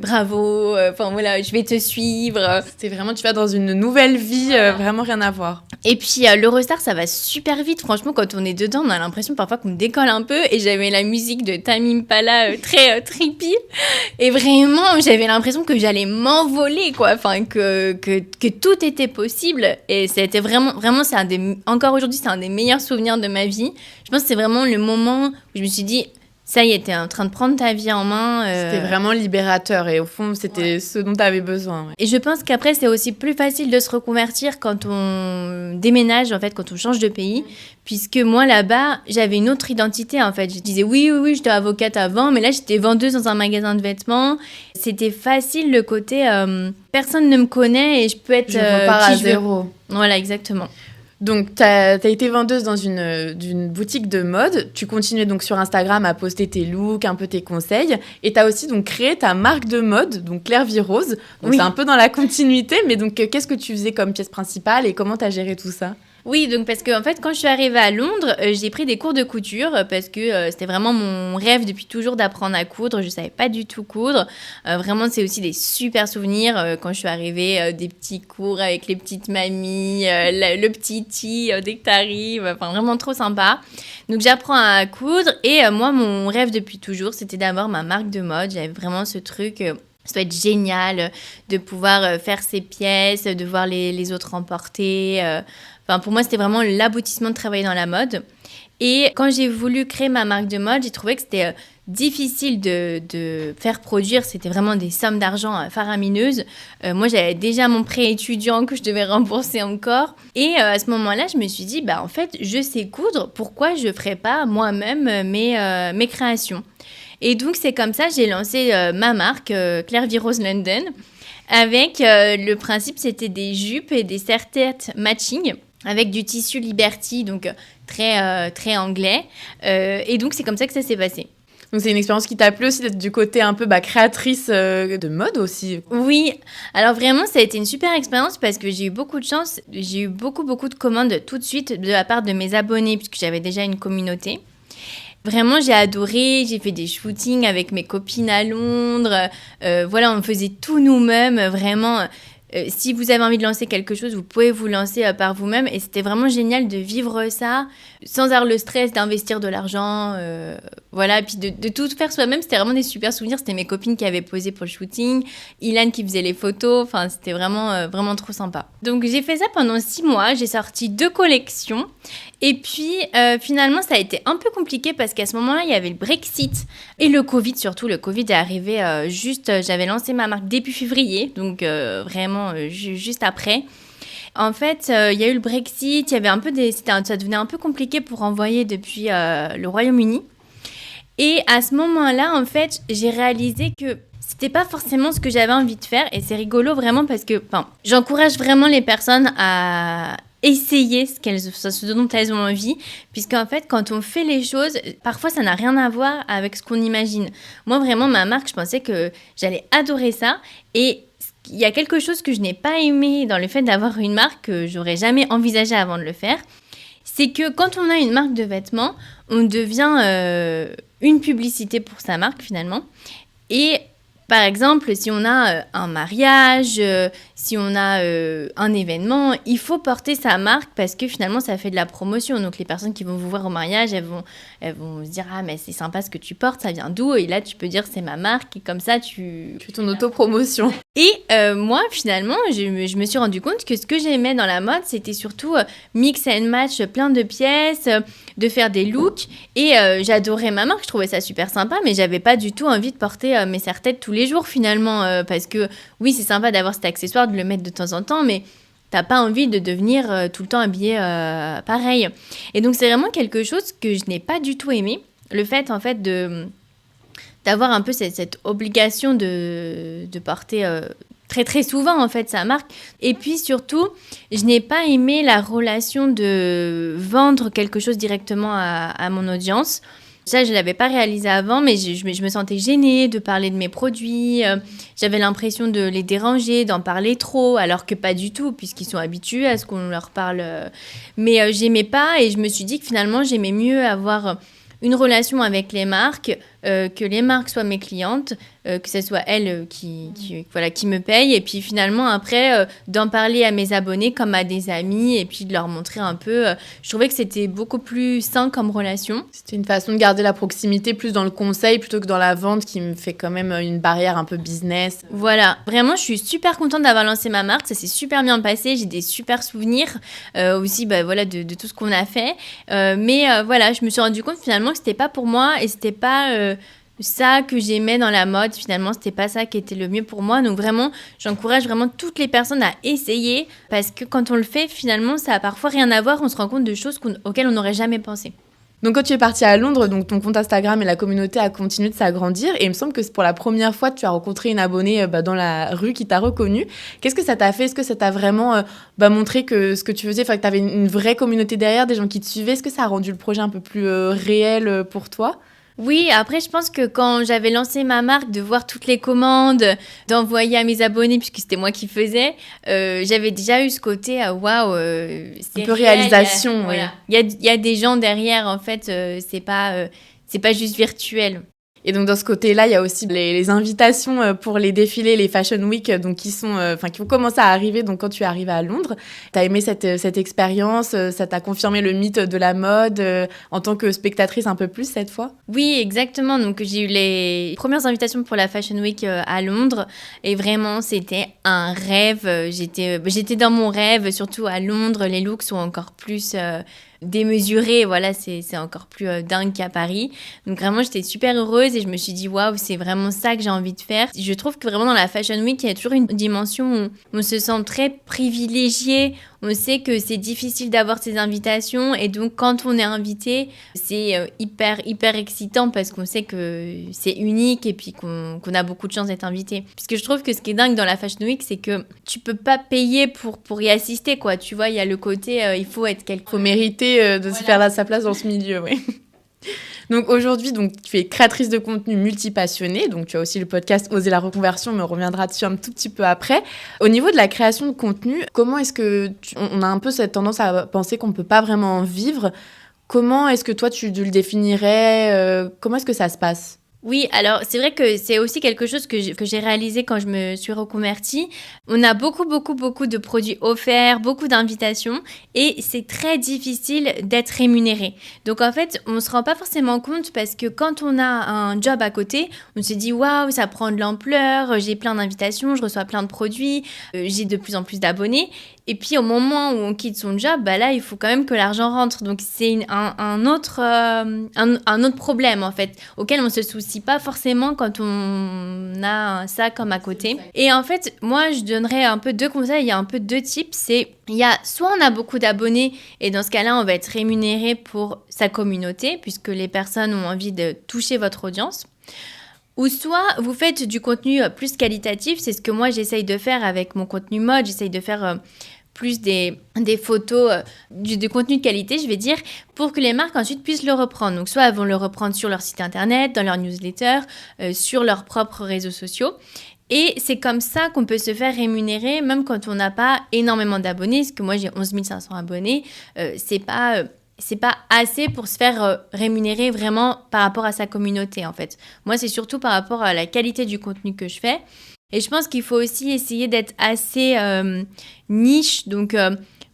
Speaker 1: bravo, enfin voilà, je vais te suivre.
Speaker 2: C'était vraiment, tu vas dans une nouvelle vie, vraiment rien à voir.
Speaker 1: Et puis l'Eurostar, ça va super vite. Franchement, quand on est dedans, on a l'impression parfois qu'on décolle un peu. Et j'avais la musique de Tame Impala très trippy. Et vraiment, j'avais l'impression que j'allais m'envoler, quoi. Enfin, que tout était possible. Et c'était vraiment, encore aujourd'hui, c'est un des meilleurs souvenirs de ma vie. Je pense que c'est vraiment le moment où je me suis dit, ça y est, t'es en train de prendre ta vie en main.
Speaker 2: C'était vraiment libérateur et au fond, c'était ce dont t'avais besoin. Ouais.
Speaker 1: Et je pense qu'après, c'est aussi plus facile de se reconvertir quand on déménage, en fait, quand on change de pays. Puisque moi, là-bas, j'avais une autre identité, en fait. Je disais oui, j'étais avocate avant, mais là, j'étais vendeuse dans un magasin de vêtements. C'était facile, le côté personne ne me connaît et je peux être
Speaker 2: je repars à zéro.
Speaker 1: Voilà, exactement.
Speaker 2: Donc, tu as été vendeuse dans d'une boutique de mode. Tu continuais donc sur Instagram à poster tes looks, un peu tes conseils. Et tu as aussi donc créé ta marque de mode, donc Claire Vie Rose. Donc, c'est un peu dans la continuité. Mais donc, qu'est-ce que tu faisais comme pièce principale et comment tu as géré tout ça ?
Speaker 1: Oui, donc parce que en fait, quand je suis arrivée à Londres, j'ai pris des cours de couture parce que c'était vraiment mon rêve depuis toujours d'apprendre à coudre. Je savais pas du tout coudre. Vraiment, c'est aussi des super souvenirs quand je suis arrivée, des petits cours avec les petites mamies, le petit tea dès que t'arrives. Enfin, vraiment trop sympa. Donc, j'apprends à coudre et moi, mon rêve depuis toujours, c'était d'avoir ma marque de mode. J'avais vraiment ce truc. Ça doit être génial de pouvoir faire ces pièces, de voir les autres emporter. Enfin, pour moi, c'était vraiment l'aboutissement de travailler dans la mode. Et quand j'ai voulu créer ma marque de mode, j'ai trouvé que c'était difficile de faire produire. C'était vraiment des sommes d'argent faramineuses. Moi, j'avais déjà mon prêt étudiant que je devais rembourser encore. Et à ce moment-là, je me suis dit, en fait, je sais coudre. Pourquoi je ne ferais pas moi-même mes créations ? Et donc, c'est comme ça, j'ai lancé ma marque, Claire Vie Rose London, avec le principe, c'était des jupes et des serre-têtes matching, avec du tissu Liberty, donc très anglais. Et donc, c'est comme ça que ça s'est passé.
Speaker 2: Donc, c'est une expérience qui t'a plu aussi d'être du côté un peu créatrice de mode aussi.
Speaker 1: Oui, alors vraiment, ça a été une super expérience parce que j'ai eu beaucoup de chance. J'ai eu beaucoup de commandes tout de suite de la part de mes abonnés, puisque j'avais déjà une communauté. Vraiment, j'ai adoré, j'ai fait des shootings avec mes copines à Londres. Voilà, on faisait tout nous-mêmes, vraiment. Si vous avez envie de lancer quelque chose, vous pouvez vous lancer par vous-même. Et c'était vraiment génial de vivre ça sans avoir le stress d'investir de l'argent. Voilà, et puis de tout faire soi-même. C'était vraiment des super souvenirs. C'était mes copines qui avaient posé pour le shooting, Ilan qui faisait les photos. Enfin, c'était vraiment trop sympa. Donc, j'ai fait ça pendant 6 mois. J'ai sorti 2 collections. Et puis, finalement, ça a été un peu compliqué parce qu'à ce moment-là, il y avait le Brexit et le Covid surtout. Le Covid est arrivé j'avais lancé ma marque début février, donc vraiment juste après. En fait, il y a eu le Brexit, il y avait ça devenait un peu compliqué pour envoyer depuis le Royaume-Uni. Et à ce moment-là, en fait, j'ai réalisé que c'était pas forcément ce que j'avais envie de faire. Et c'est rigolo vraiment parce que j'encourage vraiment les personnes à essayer ce dont elles ont envie, puisqu'en fait, quand on fait les choses, parfois, ça n'a rien à voir avec ce qu'on imagine. Moi, vraiment, ma marque, je pensais que j'allais adorer ça, et il y a quelque chose que je n'ai pas aimé dans le fait d'avoir une marque que j'aurais jamais envisagé avant de le faire, c'est que quand on a une marque de vêtements, on devient une publicité pour sa marque, finalement, et par exemple, si on a un mariage, si on a un événement, il faut porter sa marque parce que finalement, ça fait de la promotion. Donc, les personnes qui vont vous voir au mariage, elles vont se dire « Ah, mais c'est sympa ce que tu portes, ça vient d'où ?» Et là, tu peux dire « C'est ma marque » et comme ça, tu
Speaker 2: fais ton autopromotion.
Speaker 1: Et moi, finalement, je me suis rendu compte que ce que j'aimais dans la mode, c'était surtout mix and match, plein de pièces, de faire des looks. Et j'adorais ma marque, je trouvais ça super sympa, mais j'avais pas du tout envie de porter mes serre-têtes tous les jours finalement. Parce que oui, c'est sympa d'avoir cet accessoire, de le mettre de temps en temps, mais t'as pas envie de devenir tout le temps habillée pareil. Et donc, c'est vraiment quelque chose que je n'ai pas du tout aimé. Le fait, en fait, d'avoir un peu cette obligation de porter très très souvent en fait sa marque. Et puis surtout, je n'ai pas aimé la relation de vendre quelque chose directement à mon audience. Ça, je ne l'avais pas réalisé avant, mais je me sentais gênée de parler de mes produits. J'avais l'impression de les déranger, d'en parler trop, alors que pas du tout, puisqu'ils sont habitués à ce qu'on leur parle. Mais j'aimais pas, et je me suis dit que finalement, j'aimais mieux avoir une relation avec les marques, que les marques soient mes clientes, que ce soit elles qui me payent. Et puis finalement, après, d'en parler à mes abonnés comme à des amis et puis de leur montrer un peu. Je trouvais que c'était beaucoup plus sain comme relation.
Speaker 2: C'était une façon de garder la proximité plus dans le conseil plutôt que dans la vente qui me fait quand même une barrière un peu business.
Speaker 1: Voilà, vraiment, je suis super contente d'avoir lancé ma marque. Ça s'est super bien passé. J'ai des super souvenirs aussi de tout ce qu'on a fait. Mais je me suis rendu compte finalement que c'était pas pour moi et c'était pas ça que j'aimais dans la mode. Finalement, c'était pas ça qui était le mieux pour moi. Donc vraiment, j'encourage vraiment toutes les personnes à essayer parce que quand on le fait, finalement, ça a parfois rien à voir. On se rend compte de choses auxquelles on n'aurait jamais pensé.
Speaker 2: Donc quand tu es partie à Londres, donc ton compte Instagram et la communauté a continué de s'agrandir et il me semble que c'est pour la première fois que tu as rencontré une abonnée dans la rue qui t'a reconnue. Qu'est-ce que ça t'a fait ? Est-ce que ça t'a vraiment montré que ce que tu faisais, que tu avais une vraie communauté derrière, des gens qui te suivaient ? Est-ce que ça a rendu le projet un peu plus réel pour toi ?
Speaker 1: Oui, après, je pense que quand j'avais lancé ma marque, de voir toutes les commandes, d'envoyer à mes abonnés, puisque c'était moi qui faisais, j'avais déjà eu ce côté, waouh, c'est
Speaker 2: un peu
Speaker 1: réel,
Speaker 2: réalisation, oui.
Speaker 1: Voilà. Il y a des gens derrière, en fait, c'est pas juste virtuel.
Speaker 2: Et donc dans ce côté-là, il y a aussi les invitations pour les défilés, les Fashion Week, donc qui vont commencer à arriver. Donc quand tu es arrivée à Londres, t'as aimé cette expérience, ça t'a confirmé le mythe de la mode en tant que spectatrice un peu plus cette fois ?
Speaker 1: Oui, exactement. Donc j'ai eu les premières invitations pour la Fashion Week à Londres et vraiment c'était un rêve. J'étais dans mon rêve, surtout à Londres. Les looks sont encore plus démesuré, voilà, c'est encore plus dingue qu'à Paris. Donc vraiment, j'étais super heureuse et je me suis dit, waouh, c'est vraiment ça que j'ai envie de faire. Je trouve que vraiment dans la Fashion Week, il y a toujours une dimension où on se sent très privilégié. On sait que c'est difficile d'avoir ces invitations et donc quand on est invité, c'est hyper excitant parce qu'on sait que c'est unique et puis qu'on a beaucoup de chance d'être invité. Puisque je trouve que ce qui est dingue dans la Fashion Week, c'est que tu peux pas payer pour y assister, quoi. Tu vois, il y a le côté, il faut être quelqu'un.
Speaker 2: Il faut mériter de se faire sa place dans ce milieu, oui. Donc aujourd'hui, tu es créatrice de contenu multipassionnée, donc tu as aussi le podcast Oser la reconversion, mais on reviendra dessus un tout petit peu après. Au niveau de la création de contenu, comment est-ce que on a un peu cette tendance à penser qu'on ne peut pas vraiment en vivre ? Comment est-ce que toi tu le définirais ? Comment est-ce que ça se passe ?
Speaker 1: Oui, alors c'est vrai que c'est aussi quelque chose que j'ai réalisé quand je me suis reconvertie. On a beaucoup de produits offerts, beaucoup d'invitations et c'est très difficile d'être rémunéré. Donc en fait, on se rend pas forcément compte parce que quand on a un job à côté, on se dit waouh, ça prend de l'ampleur, j'ai plein d'invitations, je reçois plein de produits, j'ai de plus en plus d'abonnés. Et puis au moment où on quitte son job, là il faut quand même que l'argent rentre. Donc c'est un autre problème en fait auquel on se soucie pas forcément quand on a ça comme à côté. Et en fait, moi, je donnerais un peu deux conseils. Il y a un peu deux types. Il y a soit on a beaucoup d'abonnés et dans ce cas-là, on va être rémunéré pour sa communauté puisque les personnes ont envie de toucher votre audience. Ou soit vous faites du contenu plus qualitatif. C'est ce que moi, j'essaye de faire avec mon contenu mode. J'essaye de faire plus des photos, du contenu de qualité, je vais dire, pour que les marques ensuite puissent le reprendre. Donc, soit elles vont le reprendre sur leur site internet, dans leur newsletter, sur leurs propres réseaux sociaux. Et c'est comme ça qu'on peut se faire rémunérer, même quand on n'a pas énormément d'abonnés, parce que moi, j'ai 11 500 abonnés. C'est pas assez pour se faire rémunérer vraiment par rapport à sa communauté, en fait. Moi, c'est surtout par rapport à la qualité du contenu que je fais. Et je pense qu'il faut aussi essayer d'être assez niche. Donc,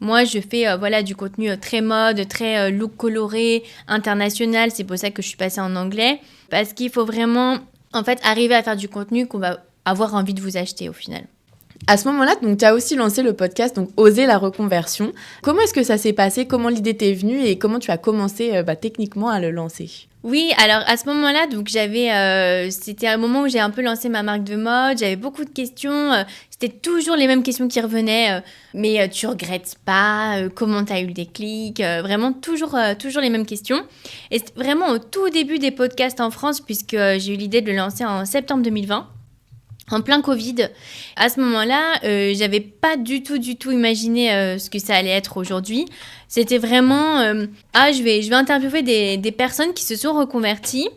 Speaker 1: moi, je fais du contenu très mode, très look coloré, international. C'est pour ça que je suis passée en anglais. Parce qu'il faut vraiment, en fait, arriver à faire du contenu qu'on va avoir envie de vous acheter au final.
Speaker 2: À ce moment-là, tu as aussi lancé le podcast Oser la reconversion. Comment est-ce que ça s'est passé ? Comment l'idée t'est venue et comment tu as commencé techniquement à le lancer ?
Speaker 1: Oui, alors à ce moment-là, donc c'était un moment où j'ai un peu lancé ma marque de mode, j'avais beaucoup de questions, c'était toujours les mêmes questions qui revenaient, mais tu regrettes pas, comment t'as eu le déclic, vraiment toujours les mêmes questions. Et c'était vraiment au tout début des podcasts en France, puisque j'ai eu l'idée de le lancer en septembre 2020. En plein Covid, à ce moment-là, j'avais pas du tout imaginé ce que ça allait être aujourd'hui. C'était vraiment, je vais interviewer des personnes qui se sont reconverties.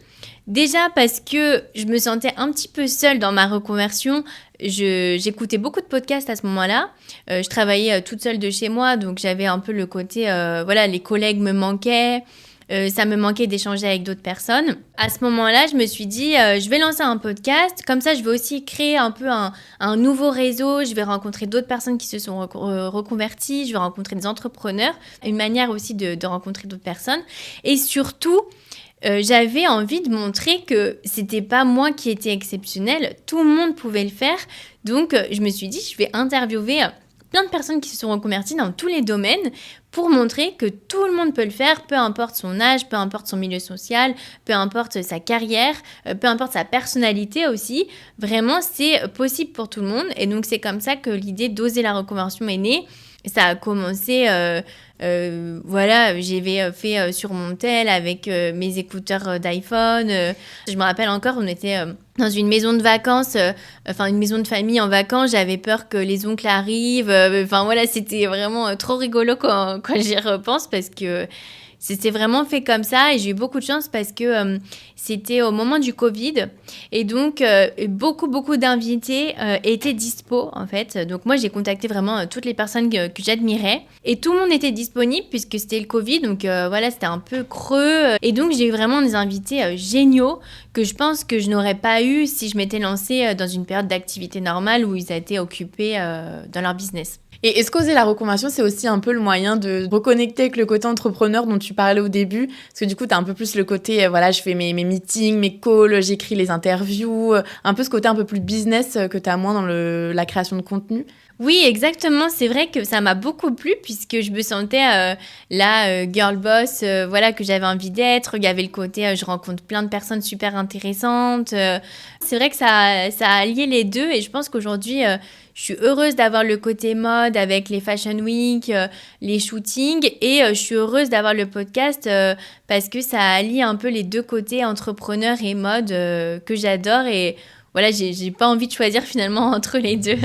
Speaker 1: Déjà parce que je me sentais un petit peu seule dans ma reconversion. J'écoutais beaucoup de podcasts à ce moment-là. Je travaillais toute seule de chez moi, donc j'avais un peu le côté, les collègues me manquaient. ça me manquait d'échanger avec d'autres personnes. À ce moment-là, je me suis dit, je vais lancer un podcast. Comme ça, je vais aussi créer un peu un nouveau réseau. Je vais rencontrer d'autres personnes qui se sont reconverties. Je vais rencontrer des entrepreneurs. Une manière aussi de rencontrer d'autres personnes. Et surtout, j'avais envie de montrer que c'était pas moi qui étais exceptionnelle. Tout le monde pouvait le faire. Donc, je me suis dit, je vais interviewer plein de personnes qui se sont reconverties dans tous les domaines pour montrer que tout le monde peut le faire, peu importe son âge, peu importe son milieu social, peu importe sa carrière, peu importe sa personnalité aussi. Vraiment, c'est possible pour tout le monde. Et donc, c'est comme ça que l'idée d'oser la reconversion est née. Ça a commencé, j'avais fait sur mon tel avec mes écouteurs d'iPhone. Je me rappelle encore, on était dans une maison de vacances, une maison de famille en vacances. J'avais peur que les oncles arrivent. C'était vraiment trop rigolo quand j'y repense parce que c'était vraiment fait comme ça et j'ai eu beaucoup de chance parce que c'était au moment du Covid et donc beaucoup d'invités étaient dispo en fait. Donc moi j'ai contacté vraiment toutes les personnes que j'admirais et tout le monde était disponible puisque c'était le Covid donc c'était un peu creux et donc j'ai eu vraiment des invités géniaux que je pense que je n'aurais pas eu si je m'étais lancée dans une période d'activité normale où ils étaient occupés dans leur business.
Speaker 2: Et est-ce qu'oser la reconversion, c'est aussi un peu le moyen de reconnecter avec le côté entrepreneur dont tu parlais au début? Parce que du coup, tu as un peu plus le côté, je fais mes meetings, mes calls, j'écris les interviews, un peu ce côté un peu plus business que tu as moins dans la création de contenu.
Speaker 1: Oui, exactement. C'est vrai que ça m'a beaucoup plu puisque je me sentais la girl boss que j'avais envie d'être. Il y avait le côté je rencontre plein de personnes super intéressantes. C'est vrai que ça a allié les deux et je pense qu'aujourd'hui, je suis heureuse d'avoir le côté mode avec les Fashion Week, les shootings et je suis heureuse d'avoir le podcast parce que ça allie un peu les deux côtés entrepreneur et mode que j'adore et voilà, j'ai pas envie de choisir finalement entre les deux.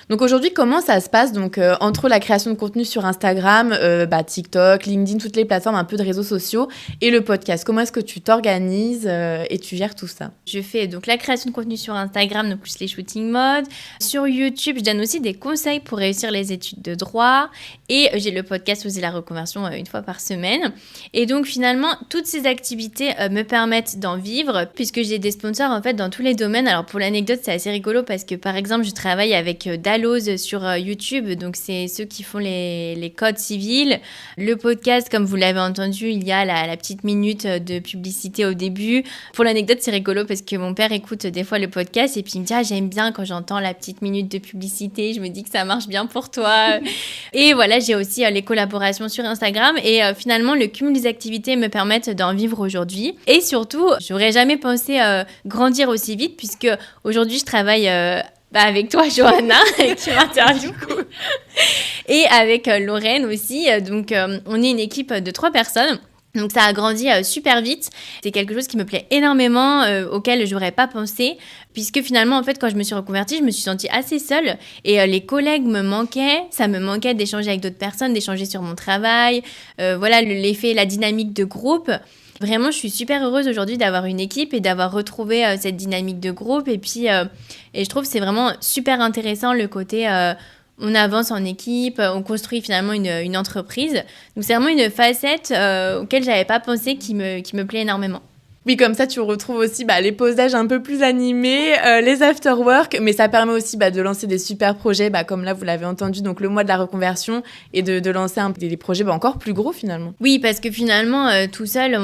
Speaker 2: Donc aujourd'hui, comment ça se passe donc entre la création de contenu sur Instagram, TikTok, LinkedIn, toutes les plateformes un peu de réseaux sociaux et le podcast? Comment est-ce que tu t'organises et tu gères tout ça?
Speaker 1: Je fais donc la création de contenu sur Instagram, donc plus les shootings mode. Sur YouTube, je donne aussi des conseils pour réussir les études de droit et j'ai le podcast Oser la reconversion une fois par semaine. Et donc finalement, toutes ces activités me permettent d'en vivre puisque j'ai des sponsors en fait dans tous les domaines. Alors pour l'anecdote, c'est assez rigolo parce que par exemple, je travaille avec Dalloz sur YouTube, donc c'est ceux qui font les codes civils. Le podcast, comme vous l'avez entendu, il y a la petite minute de publicité au début. Pour l'anecdote, c'est rigolo parce que mon père écoute des fois le podcast et puis il me dit j'aime bien quand j'entends la petite minute de publicité, je me dis que ça marche bien pour toi. Et voilà, j'ai aussi les collaborations sur Instagram et finalement, le cumul des activités me permettent d'en vivre aujourd'hui. Et surtout, j'aurais jamais pensé grandir aussi vite puisque aujourd'hui, je travaille avec toi, Johanna, qui m'interviewe, et avec Lorraine aussi. Donc, on est une équipe de 3 personnes. Donc, ça a grandi super vite. C'est quelque chose qui me plaît énormément, auquel j'aurais pas pensé. Puisque finalement, en fait, quand je me suis reconvertie, je me suis sentie assez seule. Et les collègues me manquaient. Ça me manquait d'échanger avec d'autres personnes, d'échanger sur mon travail. L'effet, la dynamique de groupe. Vraiment, je suis super heureuse aujourd'hui d'avoir une équipe et d'avoir retrouvé cette dynamique de groupe. Et puis, et je trouve que c'est vraiment super intéressant le côté on avance en équipe, on construit finalement une entreprise. Donc, c'est vraiment une facette auquel je n'avais pas pensé qui me plaît énormément.
Speaker 2: Oui, comme ça, tu retrouves aussi les pausages un peu plus animés, les after-work, mais ça permet aussi de lancer des super projets, comme là, vous l'avez entendu, donc le mois de la reconversion, et de lancer des projets encore plus gros, finalement.
Speaker 1: Oui, parce que finalement, tout seul,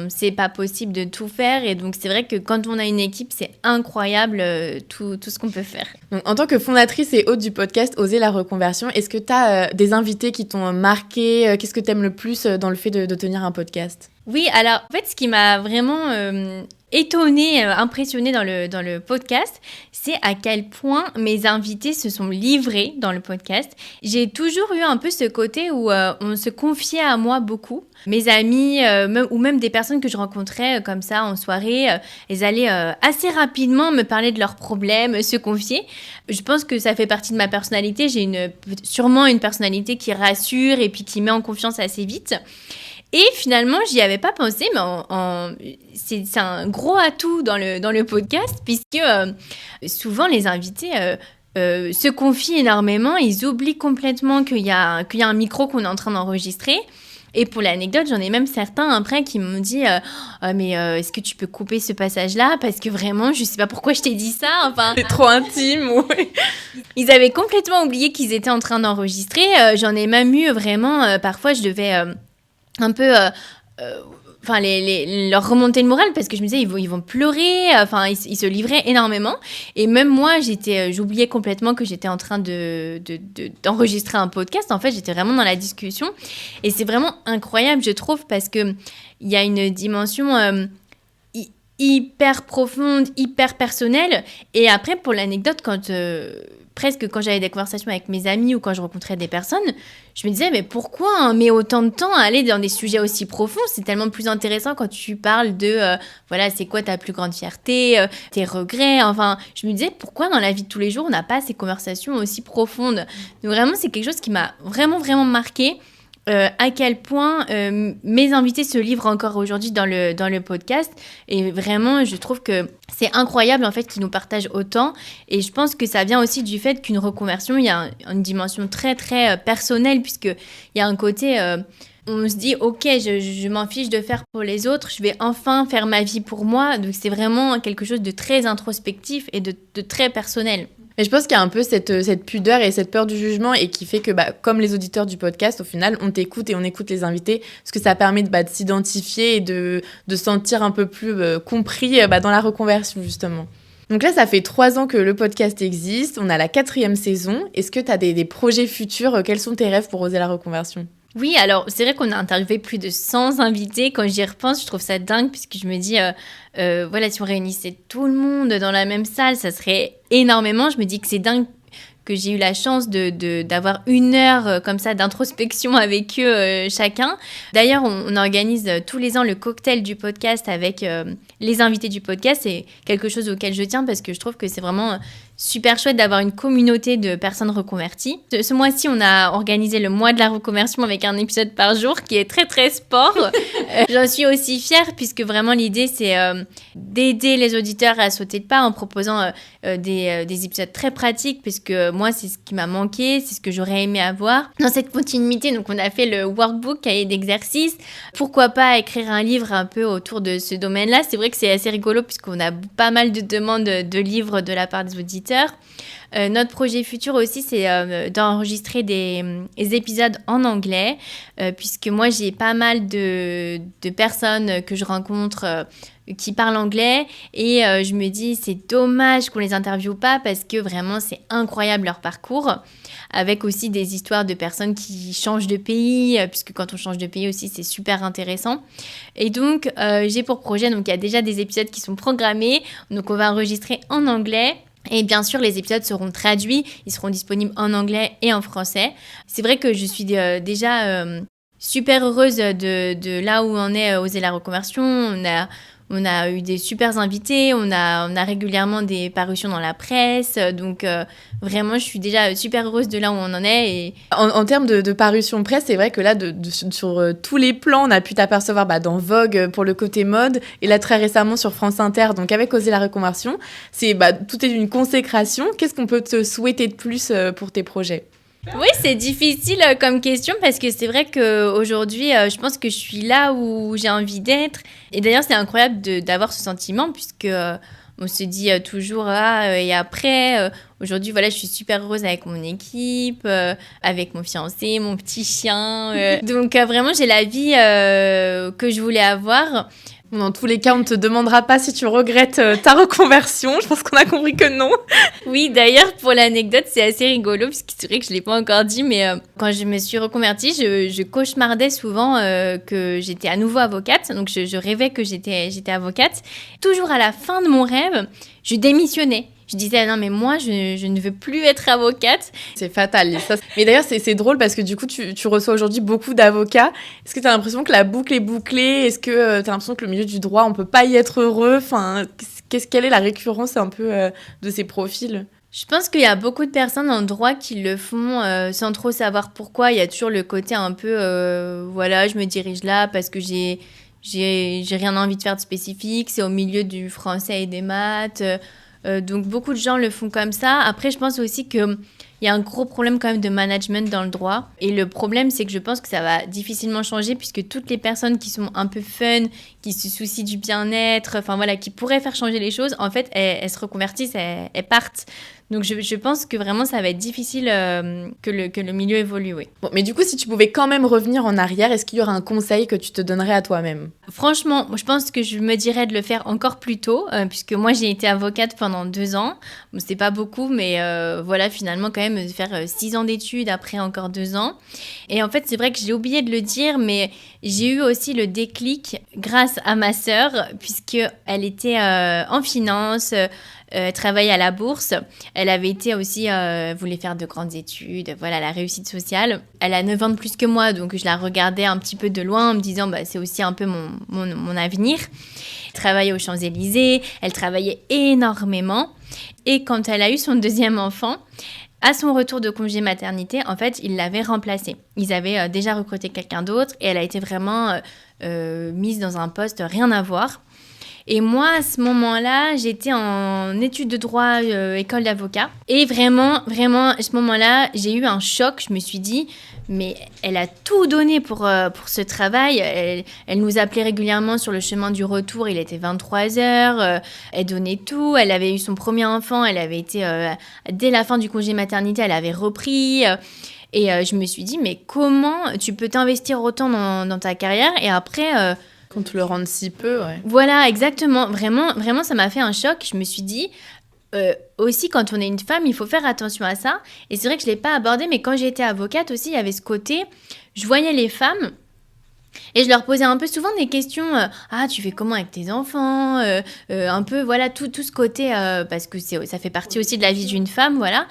Speaker 1: c'est pas possible de tout faire, et donc c'est vrai que quand on a une équipe, c'est incroyable tout ce qu'on peut faire.
Speaker 2: Donc, en tant que fondatrice et hôte du podcast Oser la reconversion, est-ce que tu as des invités qui t'ont marqué? Qu'est-ce que tu aimes le plus dans le fait de tenir un podcast?
Speaker 1: Oui, alors en fait, ce qui m'a vraiment étonnée, impressionnée dans le podcast, c'est à quel point mes invités se sont livrés dans le podcast. J'ai toujours eu un peu ce côté où on se confiait à moi beaucoup. Mes amis ou même des personnes que je rencontrais comme ça en soirée, elles allaient assez rapidement me parler de leurs problèmes, se confier. Je pense que ça fait partie de ma personnalité. J'ai sûrement une personnalité qui rassure et puis qui met en confiance assez vite. Et finalement, j'y avais pas pensé, mais c'est un gros atout dans le podcast, puisque souvent les invités se confient énormément, ils oublient complètement qu'il y a un micro qu'on est en train d'enregistrer. Et pour l'anecdote, j'en ai même certains après qui m'ont dit est-ce que tu peux couper ce passage-là parce que vraiment, je sais pas pourquoi je t'ai dit ça. Enfin,
Speaker 2: c'est trop intime. Ouais.
Speaker 1: Ils avaient complètement oublié qu'ils étaient en train d'enregistrer. J'en ai même eu vraiment, parfois je devais un peu... leur remonter le moral parce que je me disais ils vont pleurer, ils se livraient énormément et même moi j'oubliais complètement que j'étais en train d'enregistrer un podcast. En fait, j'étais vraiment dans la discussion et c'est vraiment incroyable, je trouve, parce que il y a une dimension hyper profonde, hyper personnelle. Et après, pour l'anecdote, presque quand j'avais des conversations avec mes amis ou quand je rencontrais des personnes, je me disais, mais pourquoi on met autant de temps à aller dans des sujets aussi profonds? C'est tellement plus intéressant quand tu parles de, c'est quoi ta plus grande fierté, tes regrets. Enfin, je me disais, pourquoi dans la vie de tous les jours, on n'a pas ces conversations aussi profondes? Donc vraiment, c'est quelque chose qui m'a vraiment, vraiment marquée. À quel point mes invités se livrent encore aujourd'hui dans le podcast. Et vraiment, je trouve que c'est incroyable en fait qu'ils nous partagent autant. Et je pense que ça vient aussi du fait qu'une reconversion, il y a une dimension très très personnelle, puisqu'il y a un côté... on se dit, ok, je m'en fiche de faire pour les autres, je vais enfin faire ma vie pour moi. Donc c'est vraiment quelque chose de très introspectif et de très personnel.
Speaker 2: Mais je pense qu'il y a un peu cette pudeur et cette peur du jugement et qui fait que, comme les auditeurs du podcast, au final, on t'écoute et on écoute les invités parce que ça permet de s'identifier et de sentir un peu plus compris dans la reconversion, justement. Donc là, ça fait 3 ans que le podcast existe. On a la 4e saison. Est-ce que tu as des projets futurs? Quels sont tes rêves pour oser la reconversion?
Speaker 1: Oui, alors c'est vrai qu'on a interviewé plus de 100 invités. Quand j'y repense, je trouve ça dingue puisque je me dis, si on réunissait tout le monde dans la même salle, ça serait énormément. Je me dis que c'est dingue que j'ai eu la chance d'avoir 1 heure comme ça d'introspection avec eux chacun. D'ailleurs, on organise tous les ans le cocktail du podcast avec les invités du podcast. C'est quelque chose auquel je tiens parce que je trouve que c'est vraiment super chouette d'avoir une communauté de personnes reconverties. Ce mois-ci, on a organisé le mois de la reconversion avec un épisode par jour qui est très très sport. J'en suis aussi fière puisque vraiment l'idée c'est d'aider les auditeurs à sauter de pas en proposant des épisodes très pratiques puisque moi c'est ce qui m'a manqué, c'est ce que j'aurais aimé avoir. Dans cette continuité, donc on a fait le workbook, cahier d'exercices. Pourquoi pas écrire un livre un peu autour de ce domaine-là? C'est vrai que c'est assez rigolo puisqu'on a pas mal de demandes de livres de la part des auditeurs. Notre projet futur aussi, c'est d'enregistrer des épisodes en anglais, puisque moi, j'ai pas mal de personnes que je rencontre qui parlent anglais, et je me dis, c'est dommage qu'on les interviewe pas, parce que vraiment, c'est incroyable leur parcours, avec aussi des histoires de personnes qui changent de pays, puisque quand on change de pays aussi, c'est super intéressant. Et donc, j'ai pour projet, donc il y a déjà des épisodes qui sont programmés, donc on va enregistrer en anglais. Et bien sûr, les épisodes seront traduits, ils seront disponibles en anglais et en français. C'est vrai que je suis déjà super heureuse de là où on est Oser la reconversion. On a eu des super invités, on a régulièrement des parutions dans la presse, donc vraiment je suis déjà super heureuse de là où on en est. Et...
Speaker 2: En termes de parution presse, c'est vrai que là, sur tous les plans, on a pu t'apercevoir dans Vogue pour le côté mode, et là très récemment sur France Inter, donc avec Oser la reconversion, tout est une consécration. Qu'est-ce qu'on peut te souhaiter de plus pour tes projets ?
Speaker 1: Oui, c'est difficile comme question parce que c'est vrai qu'aujourd'hui, je pense que je suis là où j'ai envie d'être. Et d'ailleurs, c'est incroyable d'avoir ce sentiment puisque on se dit toujours et après, aujourd'hui, voilà, je suis super heureuse avec mon équipe, avec mon fiancé, mon petit chien. Donc vraiment, j'ai la vie que je voulais avoir.
Speaker 2: Dans tous les cas, on ne te demandera pas si tu regrettes ta reconversion. Je pense qu'on a compris que non.
Speaker 1: Oui, d'ailleurs, pour l'anecdote, c'est assez rigolo, puisque c'est vrai que je ne l'ai pas encore dit, mais quand je me suis reconvertie, je cauchemardais souvent que j'étais à nouveau avocate. Donc, je rêvais que j'étais avocate. Toujours à la fin de mon rêve, je démissionnais. Je disais, non, mais moi, je ne veux plus être avocate.
Speaker 2: C'est fatal. Ça. Mais d'ailleurs, c'est drôle parce que du coup, tu reçois aujourd'hui beaucoup d'avocats. Est-ce que tu as l'impression que la boucle est bouclée? Est-ce que tu as l'impression que le milieu du droit, on ne peut pas y être heureux? Enfin, quelle est la récurrence un peu de ces profils?
Speaker 1: Je pense qu'il y a beaucoup de personnes en droit qui le font sans trop savoir pourquoi. Il y a toujours le côté un peu, je me dirige là parce que j'ai rien envie de faire de spécifique. C'est au milieu du français et des maths. Donc, beaucoup de gens le font comme ça. Après, je pense aussi qu'il y y a un gros problème quand même de management dans le droit. Et le problème, c'est que je pense que ça va difficilement changer puisque toutes les personnes qui sont un peu fun, qui se soucient du bien-être, enfin voilà, qui pourraient faire changer les choses, en fait, elles se reconvertissent, elles partent. Donc je pense que vraiment ça va être difficile que le milieu évolue, oui.
Speaker 2: Bon, mais du coup, si tu pouvais quand même revenir en arrière, est-ce qu'il y aurait un conseil que tu te donnerais à toi-même ?
Speaker 1: Franchement, je pense que je me dirais de le faire encore plus tôt, puisque moi j'ai été avocate pendant 2 ans. Bon, c'est pas beaucoup, mais voilà, finalement quand même faire 6 ans d'études, après encore 2 ans. Et en fait, c'est vrai que j'ai oublié de le dire, mais j'ai eu aussi le déclic grâce à ma sœur, puisqu'elle était en finance, travaillait à la bourse. Elle avait été aussi, voulait faire de grandes études, voilà, la réussite sociale. Elle a 9 ans de plus que moi, donc je la regardais un petit peu de loin en me disant, bah, c'est aussi un peu mon avenir. Elle travaillait aux Champs-Élysées, elle travaillait énormément. Et quand elle a eu son deuxième enfant, à son retour de congé maternité, en fait, ils l'avaient remplacée. Ils avaient déjà recruté quelqu'un d'autre et elle a été vraiment mise dans un poste rien à voir. Et moi, à ce moment-là, j'étais en études de droit, école d'avocat. Et vraiment, à ce moment-là, j'ai eu un choc. Je me suis dit, mais elle a tout donné pour ce travail. Elle nous appelait régulièrement sur le chemin du retour. Il était 23 heures. Elle donnait tout. Elle avait eu son premier enfant. Elle avait été, dès la fin du congé maternité, elle avait repris. Et je me suis dit, mais comment tu peux t'investir autant dans ta carrière et après...
Speaker 2: Qu'on te le rende si peu, ouais.
Speaker 1: Voilà, exactement. Vraiment, ça m'a fait un choc. Je me suis dit, aussi, quand on est une femme, il faut faire attention à ça. Et c'est vrai que je ne l'ai pas abordé, mais quand j'étais avocate aussi, il y avait ce côté, je voyais les femmes et je leur posais un peu souvent des questions. Ah, tu fais comment avec tes enfants un peu, voilà, tout ce côté, parce que ça fait partie aussi de la vie d'une femme, voilà.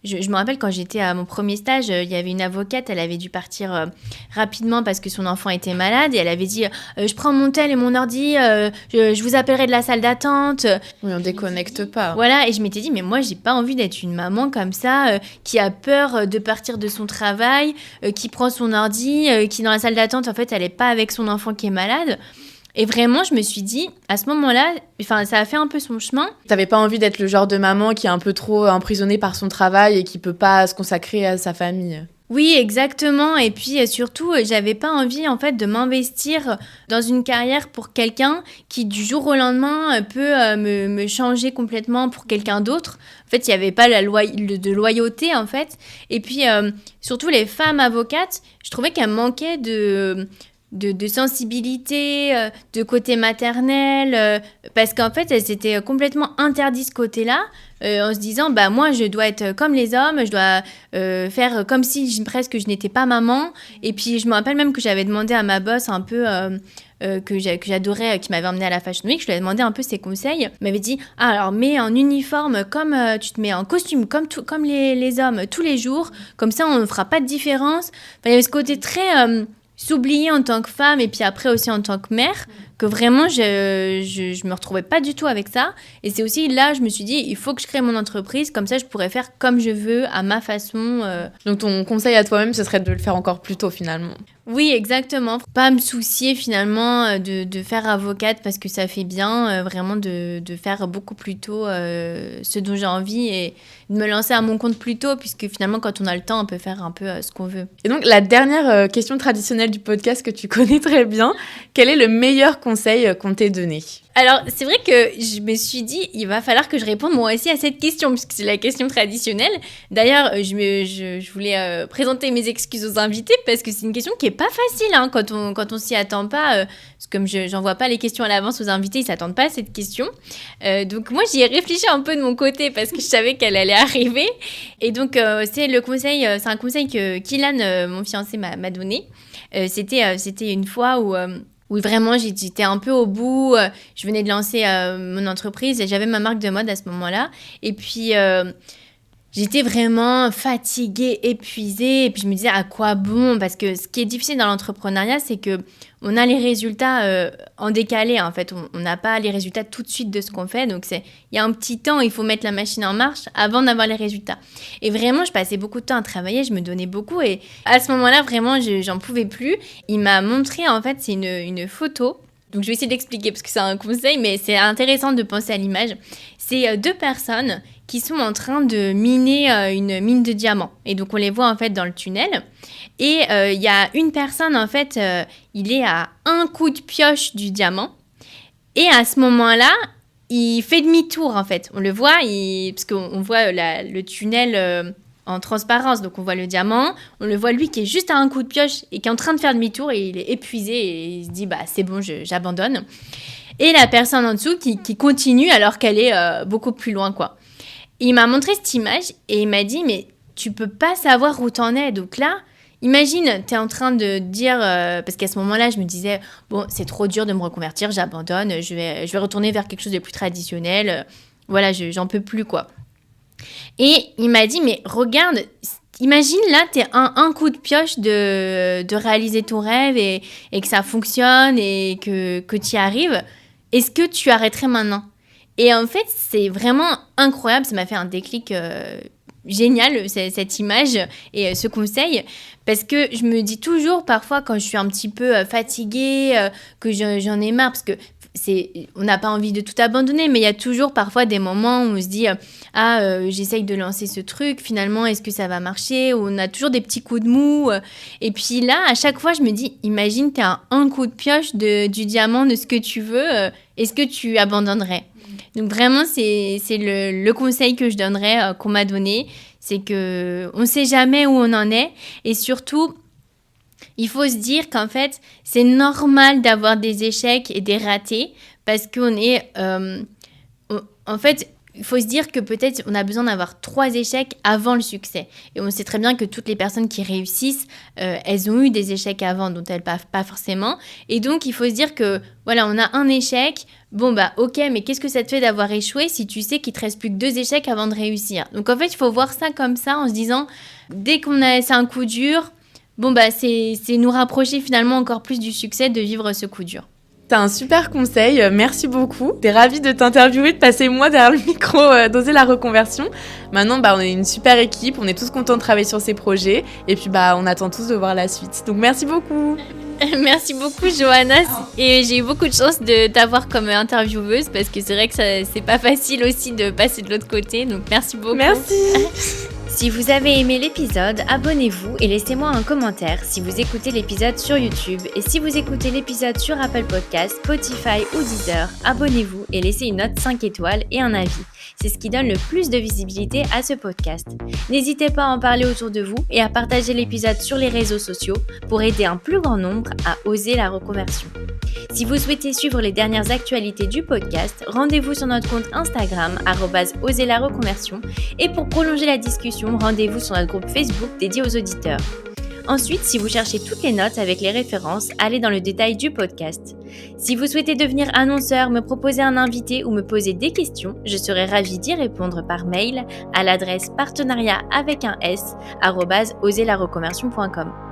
Speaker 1: Je me rappelle quand j'étais à mon premier stage, il y avait une avocate, elle avait dû partir rapidement parce que son enfant était malade et elle avait dit je prends mon tel et mon ordi, je vous appellerai de la salle d'attente.
Speaker 2: Oui, on déconnecte pas.
Speaker 1: Voilà, et je m'étais dit mais moi j'ai pas envie d'être une maman comme ça qui a peur de partir de son travail, qui prend son ordi, qui dans la salle d'attente en fait elle est pas avec son enfant qui est malade. Et vraiment, je me suis dit, à ce moment-là, ça a fait un peu son chemin.
Speaker 2: T'avais pas envie d'être le genre de maman qui est un peu trop emprisonnée par son travail et qui peut pas se consacrer à sa famille.
Speaker 1: Oui, exactement. Et puis surtout, j'avais pas envie en fait de m'investir dans une carrière pour quelqu'un qui du jour au lendemain peut me changer complètement pour quelqu'un d'autre. En fait, il y avait pas de loyauté en fait. Et puis surtout les femmes avocates, je trouvais qu'elles manquaient de sensibilité, de côté maternel, parce qu'en fait, elles s'étaient complètement interdites ce côté-là, en se disant, bah moi, je dois être comme les hommes, je dois faire comme si presque je n'étais pas maman. Et puis, je me rappelle même que j'avais demandé à ma boss un peu... que j'adorais, qui m'avait emmenée à la Fashion Week, je lui avais demandé un peu ses conseils. Elle m'avait dit, ah, alors mets en uniforme comme tu te mets en costume comme les hommes tous les jours, comme ça on ne fera pas de différence. Enfin, il y avait ce côté très... s'oublier en tant que femme et puis après aussi en tant que mère, que vraiment je me retrouvais pas du tout avec ça. Et c'est aussi là je me suis dit il faut que je crée mon entreprise, comme ça je pourrais faire comme je veux à ma façon.
Speaker 2: Donc ton conseil à toi-même ce serait de le faire encore plus tôt finalement.
Speaker 1: Oui, exactement. Pas me soucier finalement de faire avocate parce que ça fait bien, vraiment de faire beaucoup plus tôt ce dont j'ai envie et de me lancer à mon compte plus tôt, puisque finalement quand on a le temps on peut faire un peu ce qu'on veut.
Speaker 2: Et donc la dernière question traditionnelle du podcast que tu connais très bien, quel est le meilleur conseil qu'on t'ait donné ?
Speaker 1: Alors, c'est vrai que je me suis dit, il va falloir que je réponde moi aussi à cette question, puisque c'est la question traditionnelle. D'ailleurs, je voulais présenter mes excuses aux invités, parce que c'est une question qui est pas facile, hein, quand on s'y attend pas. Parce que comme j'envoie pas les questions à l'avance aux invités, ils s'attendent pas à cette question. Donc moi, j'y ai réfléchi un peu de mon côté, parce que je savais qu'elle allait arriver. Et donc, c'est un conseil que Kylan, mon fiancé, m'a donné. C'était une fois où vraiment j'étais un peu au bout, je venais de lancer mon entreprise et j'avais ma marque de mode à ce moment-là. Et puis j'étais vraiment fatiguée, épuisée, et puis je me disais à quoi bon, parce que ce qui est difficile dans l'entrepreneuriat, c'est que on a les résultats en décalé, en fait. On n'a pas les résultats tout de suite de ce qu'on fait. Donc, il y a un petit temps, il faut mettre la machine en marche avant d'avoir les résultats. Et vraiment, je passais beaucoup de temps à travailler, je me donnais beaucoup. Et à ce moment-là, vraiment, j'en pouvais plus. Il m'a montré, en fait, c'est une photo Donc, je vais essayer d'expliquer parce que c'est un conseil, mais c'est intéressant de penser à l'image. C'est 2 personnes qui sont en train de miner une mine de diamants. Et donc, on les voit en fait dans le tunnel. Et il y a une personne, en fait, il est à un coup de pioche du diamant. Et à ce moment-là, il fait demi-tour, en fait. On le voit, parce qu'on voit le tunnel en transparence. Donc, on voit le diamant. On le voit, lui, qui est juste à un coup de pioche et qui est en train de faire demi-tour. Et il est épuisé et il se dit, c'est bon, j'abandonne. Et la personne en dessous qui continue alors qu'elle est beaucoup plus loin, quoi. Et il m'a montré cette image et il m'a dit, mais tu peux pas savoir où t'en es. Donc là, imagine, t'es en train de dire, parce qu'à ce moment-là, je me disais, bon, c'est trop dur de me reconvertir, j'abandonne, je vais retourner vers quelque chose de plus traditionnel. Voilà, j'en peux plus, quoi. Et il m'a dit, mais regarde, imagine là, t'es un coup de pioche de réaliser ton rêve et que ça fonctionne et que tu y arrives. Est-ce que tu arrêterais maintenant ? Et en fait, c'est vraiment incroyable. Ça m'a fait un déclic génial, cette image et ce conseil. Parce que je me dis toujours, parfois, quand je suis un petit peu fatiguée, que j'en ai marre, parce que on n'a pas envie de tout abandonner, mais il y a toujours parfois des moments où on se dit j'essaye de lancer ce truc, finalement, est-ce que ça va marcher ? Ou on a toujours des petits coups de mou. Et puis là, à chaque fois, je me dis, imagine, tu as un coup de pioche du diamant, de ce que tu veux, est-ce que tu abandonnerais ? Donc vraiment, c'est le conseil que je donnerais, qu'on m'a donné, c'est qu'on ne sait jamais où on en est. Et surtout, il faut se dire qu'en fait, c'est normal d'avoir des échecs et des ratés parce qu'on est... en fait, il faut se dire que peut-être on a besoin d'avoir 3 échecs avant le succès. Et on sait très bien que toutes les personnes qui réussissent, elles ont eu des échecs avant, dont elles pas forcément. Et donc, il faut se dire que, voilà, on a un échec. Bon, ok, mais qu'est-ce que ça te fait d'avoir échoué si tu sais qu'il te reste plus que 2 échecs avant de réussir ? Donc, en fait, il faut voir ça comme ça en se disant, dès c'est un coup dur, c'est nous rapprocher finalement encore plus du succès de vivre ce coup dur.
Speaker 2: T'as un super conseil, merci beaucoup. T'es ravie de t'interviewer, de passer moi derrière le micro, d'oser la reconversion. Maintenant, on est une super équipe, on est tous contents de travailler sur ces projets. Et puis, on attend tous de voir la suite. Donc, merci beaucoup.
Speaker 1: Merci beaucoup, Johanna. Et j'ai eu beaucoup de chance de t'avoir comme intervieweuse parce que c'est vrai que c'est pas facile aussi de passer de l'autre côté. Donc, merci beaucoup.
Speaker 2: Merci.
Speaker 1: Si vous avez aimé l'épisode, abonnez-vous et laissez-moi un commentaire si vous écoutez l'épisode sur YouTube. Et si vous écoutez l'épisode sur Apple Podcasts, Spotify ou Deezer, abonnez-vous et laissez une note 5 étoiles et un avis. C'est ce qui donne le plus de visibilité à ce podcast. N'hésitez pas à en parler autour de vous et à partager l'épisode sur les réseaux sociaux pour aider un plus grand nombre à oser la reconversion. Si vous souhaitez suivre les dernières actualités du podcast, rendez-vous sur notre compte Instagram @oserlareconversion et pour prolonger la discussion, rendez-vous sur notre groupe Facebook dédié aux auditeurs. Ensuite, si vous cherchez toutes les notes avec les références, allez dans le détail du podcast. Si vous souhaitez devenir annonceur, me proposer un invité ou me poser des questions, je serai ravie d'y répondre par mail à l'adresse partenariat@oserlareconversion.com.